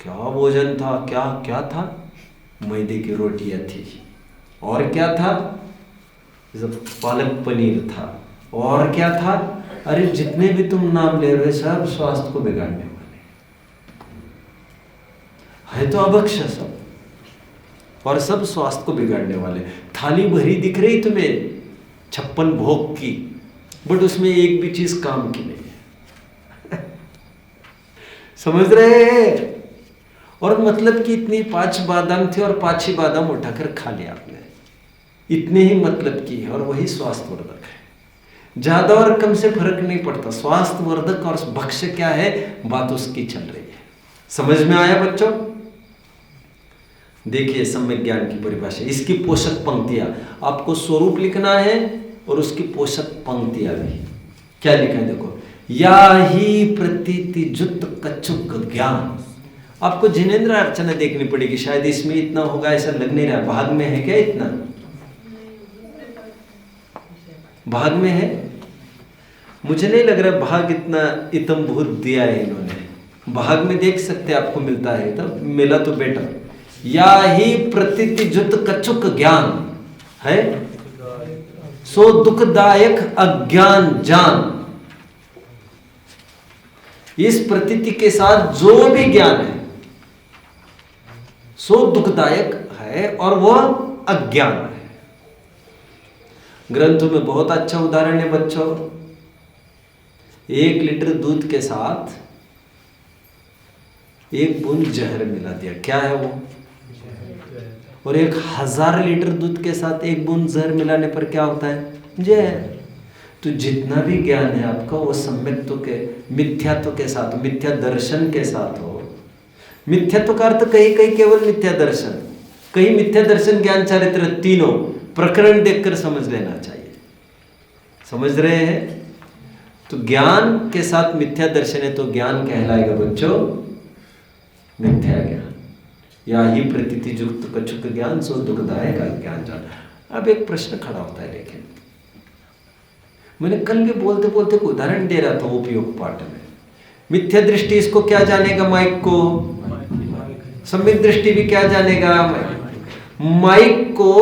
क्या भोजन था, क्या क्या था? मैदे की रोटियां थी, और क्या था? पालक पनीर था, और क्या था? अरे जितने भी तुम नाम ले रहे सब स्वास्थ्य को बिगाड़ने वाले है, तो अभक्ष सब, और सब स्वास्थ्य को बिगाड़ने वाले। थाली भरी दिख रही तुम्हें 56 भोग की, बट उसमें एक भी चीज काम की नहीं है। समझ रहे हैं? और मतलब कि इतनी 5 बादाम थे और 5 ही बादाम उठाकर खा लिया आपने, इतने ही मतलब की है, और वही स्वास्थ्यवर्धक है। ज्यादा और कम से फर्क नहीं पड़ता। स्वास्थ्यवर्धक और भक्ष्य क्या है, बात उसकी चल रही है। समझ में आया बच्चों? देखिए सम्यक ज्ञान की परिभाषा, इसकी पोषक पंक्तियां, आपको स्वरूप लिखना है और उसकी पोषक पंक्तियां भी। क्या लिखा है देखो, या ही प्रतीति जुत कच्छुक ज्ञान। आपको जिनेंद्र अर्चना देखनी पड़ेगी, शायद इसमें इतना होगा ऐसा लग नहीं रहा। भाग में है क्या इतना? भाग में है? मुझे नहीं लग रहा भाग इतना इतम्भूत दिया है इन्होंने। भाग में देख सकते आपको मिलता है, तो मिला तो बेटर। या ही प्रतीति जुत कच्छुक ज्ञान है, सो दुखदायक अज्ञान जान। इस प्रतीति के साथ जो भी ज्ञान है सो दुखदायक है और वह अज्ञान है। ग्रंथों में बहुत अच्छा उदाहरण है बच्चों। 1 लीटर दूध के साथ 1 बूंद जहर मिला दिया, क्या है वो? और 1000 लीटर दूध के साथ 1 बूंद जहर मिलाने पर क्या होता है? जहर। तो जितना भी ज्ञान है आपका वो सम्यक्त्व के, मिथ्यात्व के साथ, मिथ्या दर्शन के साथ हो। मिथ्यात्व का अर्थ कहीं कहीं केवल मिथ्या दर्शन, कहीं मिथ्या दर्शन, ज्ञान, चारित्र, तीनों प्रकरण देखकर समझ लेना चाहिए। समझ रहे हैं? तो ज्ञान के साथ मिथ्या दर्शन है तो ज्ञान कहलाएगा बच्चों मिथ्या ज्ञान। या ही प्रतीति युक्त कच्छुक ज्ञान, सो दुखदायक ज्ञान जान। अब एक प्रश्न खड़ा होता है, लेकिन मैंने कल भी बोलते बोलते एक उदाहरण दे रहा था उपयोग पाठ में। मिथ्या दृष्टि इसको क्या जानेगा? माइक को। सम्यक दृष्टि भी क्या जानेगा? माइक को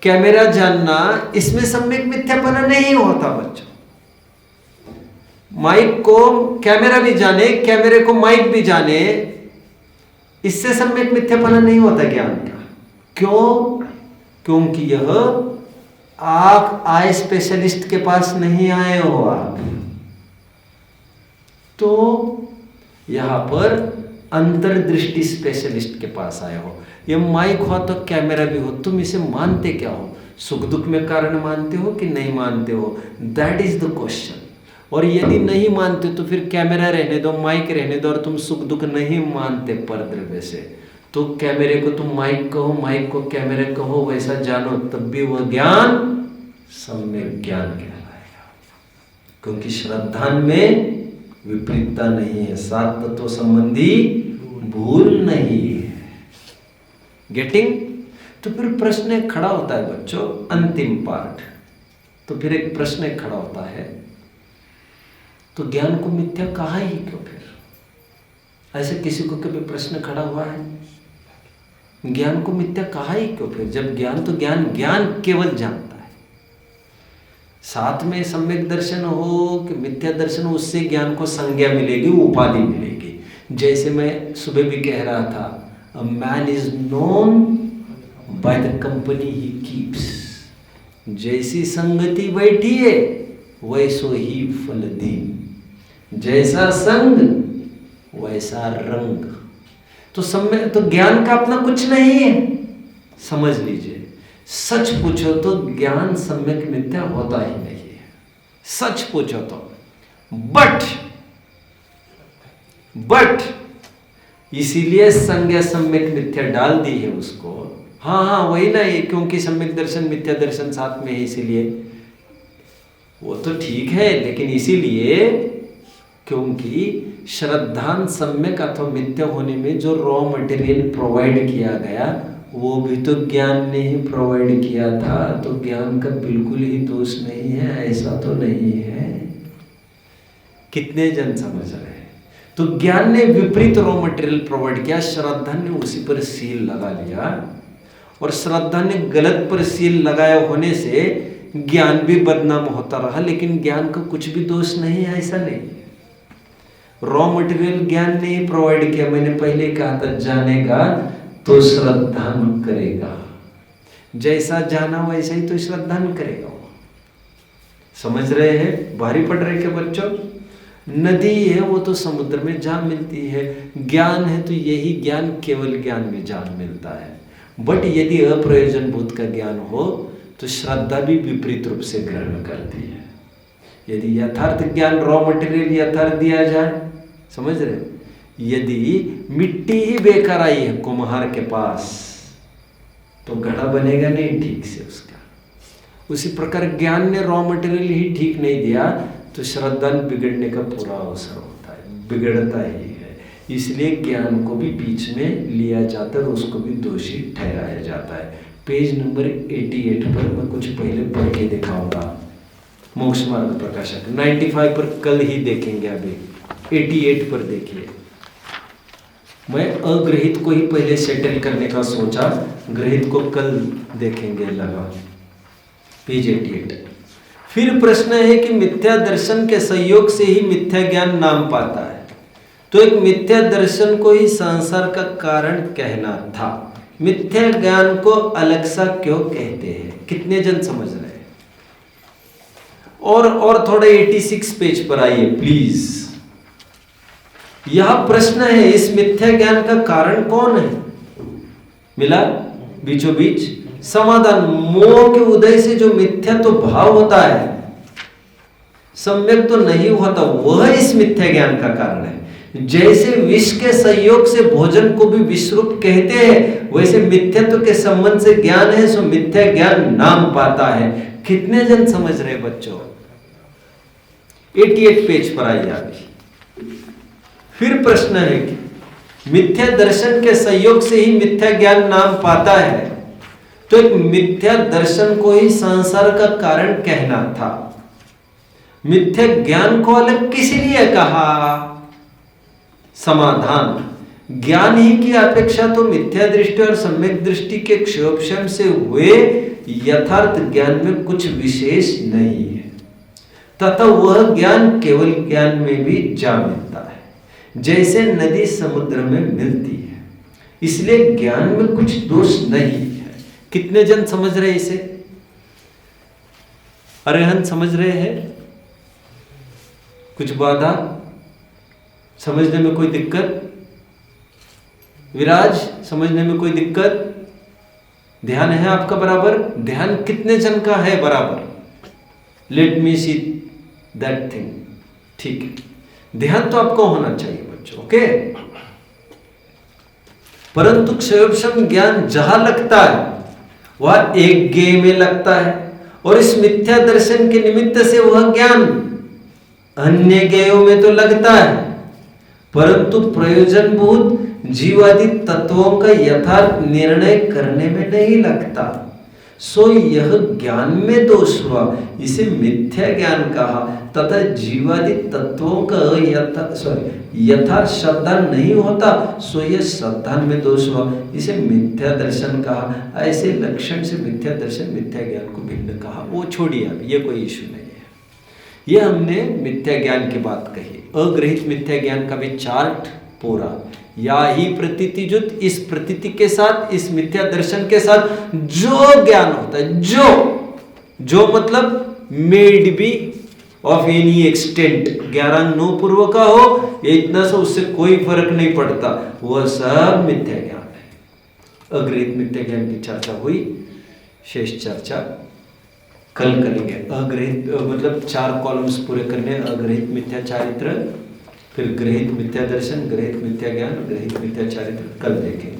कैमरा जानना, इसमें सम्यक मिथ्यापना नहीं होता बच्चों। माइक को कैमरा भी जाने, कैमरे को माइक भी जाने, इससे सम्यक मिथ्यापना नहीं होता ज्ञान का। क्यों? क्योंकि यह आप आई स्पेशलिस्ट के पास नहीं आए हो आप, तो यहां पर अंतर्दृष्टि स्पेशलिस्ट के पास आए हो। ये माइक हो तो कैमरा भी हो, तुम इसे मानते क्या हो? सुख दुख में कारण मानते हो कि नहीं मानते हो? That is the question. और यदि नहीं मानते तो फिर कैमरा रहने दो, माइक रहने दो, और तुम सुख दुख नहीं मानते परद्रव्य से, तो कैमरे को तुम माइक कहो, माइक को कैमरे कहो, वैसा जानो, तब भी वह ज्ञान सम्यक ज्ञान कहलाएगा। क्योंकि श्रद्धान में विपरीतता नहीं है, 7 तत्व संबंधी भूल नहीं है। गेटिंग? तो फिर प्रश्न खड़ा होता है बच्चों, अंतिम पार्ट। तो फिर एक प्रश्न खड़ा होता है, तो ज्ञान को मिथ्या कहा ही क्यों? फिर ऐसे किसी को कभी प्रश्न खड़ा हुआ है? ज्ञान को मिथ्या कहा ही क्यों फिर? जब ज्ञान तो ज्ञान, ज्ञान केवल जानता है, साथ में सम्यक दर्शन हो कि मिथ्या दर्शन हो, उससे ज्ञान को संज्ञा मिलेगी, उपाधि मिलेगी। जैसे मैं सुबह भी कह रहा था, a man is known by the company he keeps. जैसी संगति बैठी है वैसो ही फल दीन, जैसा संग वैसा रंग। तो सम्यक, तो ज्ञान का अपना कुछ नहीं है, समझ लीजिए। सच पूछो तो ज्ञान सम्यक मिथ्या होता ही नहीं है, सच पूछो तो। बट इसीलिए संज्ञा सम्यक मिथ्या डाल दी है उसको। हाँ वही ना, ये क्योंकि सम्यक दर्शन मिथ्या दर्शन साथ में है, इसीलिए वो तो ठीक है, लेकिन इसीलिए क्योंकि श्रद्धांत सम्यक अथवा मिथ्या होने में जो रॉ मटेरियल प्रोवाइड किया गया वो भी तो ज्ञान ने ही प्रोवाइड किया था, तो ज्ञान का बिल्कुल ही दोष नहीं है, ऐसा तो नहीं है। कितने जन समझ रहे हैं? तो ज्ञान ने विपरीत रॉ मटेरियल प्रोवाइड किया, श्रद्धा ने उसी पर सील लगा लिया, और श्रद्धा ने गलत पर सील लगाया होने से ज्ञान भी बदनाम होता रहा, लेकिन ज्ञान का कुछ भी दोष नहीं है, ऐसा नहीं। रॉ मटेरियल ज्ञान ने ही प्रोवाइड किया। मैंने पहले कहा था, जानेगा तो श्रद्धा करेगा, जैसा जाना वैसा ही तो श्रद्धा करेगा। समझ रहे हैं? भारी पड़ रहे क्या बच्चों? नदी है वो तो समुद्र में जा मिलती है, ज्ञान है तो यही ज्ञान केवल ज्ञान में जान मिलता है। बट यदि अप्रयोजनभूत का ज्ञान हो तो श्रद्धा भी विपरीत रूप से ग्रहण करती है। यदि यथार्थ ज्ञान रॉ मटेरियल यथार्थ दिया जाए, समझ रहे? यदि मिट्टी ही बेकार आई है कुम्हार के पास तो घड़ा बनेगा नहीं ठीक से उसका। उसी प्रकार ज्ञान ने रॉ मटेरियल ही ठीक नहीं दिया तो श्रद्धा बिगड़ने का पूरा अवसर होता है, बिगड़ता ही है। इसलिए ज्ञान को भी बीच में लिया जाता है और उसको भी दोषी ठहराया जाता है। पेज नंबर 88 पर मैं कुछ पहले पढ़ के दिखाऊंगा, मोक्ष मार्ग प्रकाशक। 95 पर कल ही देखेंगे, अभी 88 पर देखिए। मैं अग्रहित को ही पहले सेटल करने का सोचा, ग्रहित को कल देखेंगे लगा। पेज 88। फिर प्रश्न है कि मिथ्या दर्शन के सहयोग से ही मिथ्या ज्ञान नाम पाता है, तो एक मिथ्या दर्शन को ही संसार का कारण कहना था, मिथ्या ज्ञान को अलग सा क्यों कहते हैं? कितने जन समझ रहे हैं? और थोड़ा 86 पेज पर आइए प्लीज। यह प्रश्न है, इस मिथ्या ज्ञान का कारण कौन है? मिला बीचों बीच समाधान। मोह के उदय से जो मिथ्या तो भाव होता है, सम्यक तो नहीं होता, वह इस मिथ्या ज्ञान का कारण है। जैसे विष के संयोग से भोजन को भी विषरूप कहते हैं, वैसे मिथ्यात्व के संबंध से ज्ञान है सो मिथ्या ज्ञान नाम पाता है। कितने जन समझ रहे बच्चों? 88 पेज पर आइए अभी। फिर प्रश्न है कि मिथ्या दर्शन के संयोग से ही मिथ्या ज्ञान नाम पाता है, तो एक मिथ्या दर्शन को ही संसार का कारण कहना था, मिथ्या ज्ञान को अलग किस लिए कहा? समाधान। ज्ञान ही की अपेक्षा तो मिथ्या दृष्टि और सम्यक दृष्टि के क्षोभशम से हुए यथार्थ ज्ञान में कुछ विशेष नहीं है, तथा वह ज्ञान केवल ज्ञान में भी जा मिलता है, जैसे नदी समुद्र में मिलती है। इसलिए ज्ञान में कुछ दोष नहीं है। कितने जन समझ रहे इसे? अरहंत समझ रहे हैं? कुछ बाधा? समझने में कोई दिक्कत? विराज समझने में कोई दिक्कत? ध्यान है आपका बराबर? ध्यान कितने जन का है बराबर? Let me see that thing. ठीक है, ध्यान तो आपको होना चाहिए बच्चों, ओके? परंतु क्षयोपशम ज्ञान जहां लगता है वह एक ज्ञेय में लगता है, और इस मिथ्या दर्शन के निमित्त से वह ज्ञान अन्य ज्ञेयों में तो लगता है, परंतु प्रयोजनभूत जीवादि तत्वों का यथार्थ निर्णय करने में नहीं लगता। सो यह ज्ञान में दोष हुआ, इसे मिथ्या ज्ञान कहा। तथा जीवादि तत्वों का यथा श्रद्धा नहीं होता, सो यह श्रद्धा में दोष हुआ, इसे मिथ्या दर्शन कहा। ऐसे लक्षण से मिथ्या दर्शन मिथ्या ज्ञान को भिन्न कहा। वो छोड़िए, अब ये कोई इशू नहीं है। ये हमने मिथ्या ज्ञान की बात कही। अग्रहित मिथ्या ज्ञान का भी चार्ट पूरा, या ही प्रतीति जुत, इस प्रतीति के साथ, इस मिथ्या दर्शन के साथ जो ज्ञान होता है, जो मतलब may be of any extent, 11 पूर्व का हो या इतना सा, उससे कोई फर्क नहीं पड़ता, वह सब मिथ्या ज्ञान है। अग्रहित मिथ्या ज्ञान की चर्चा हुई, शेष चर्चा कल करेंगे। अग्रहित मतलब 4 कॉलम्स पूरे करने, अग्रहित मिथ्या चारित्र, फिर ग्रहित मिथ्या दर्शन, ग्रहित मिथ्या ज्ञान, ग्रहित मिथ्या चारित्र, कल देखेंगे।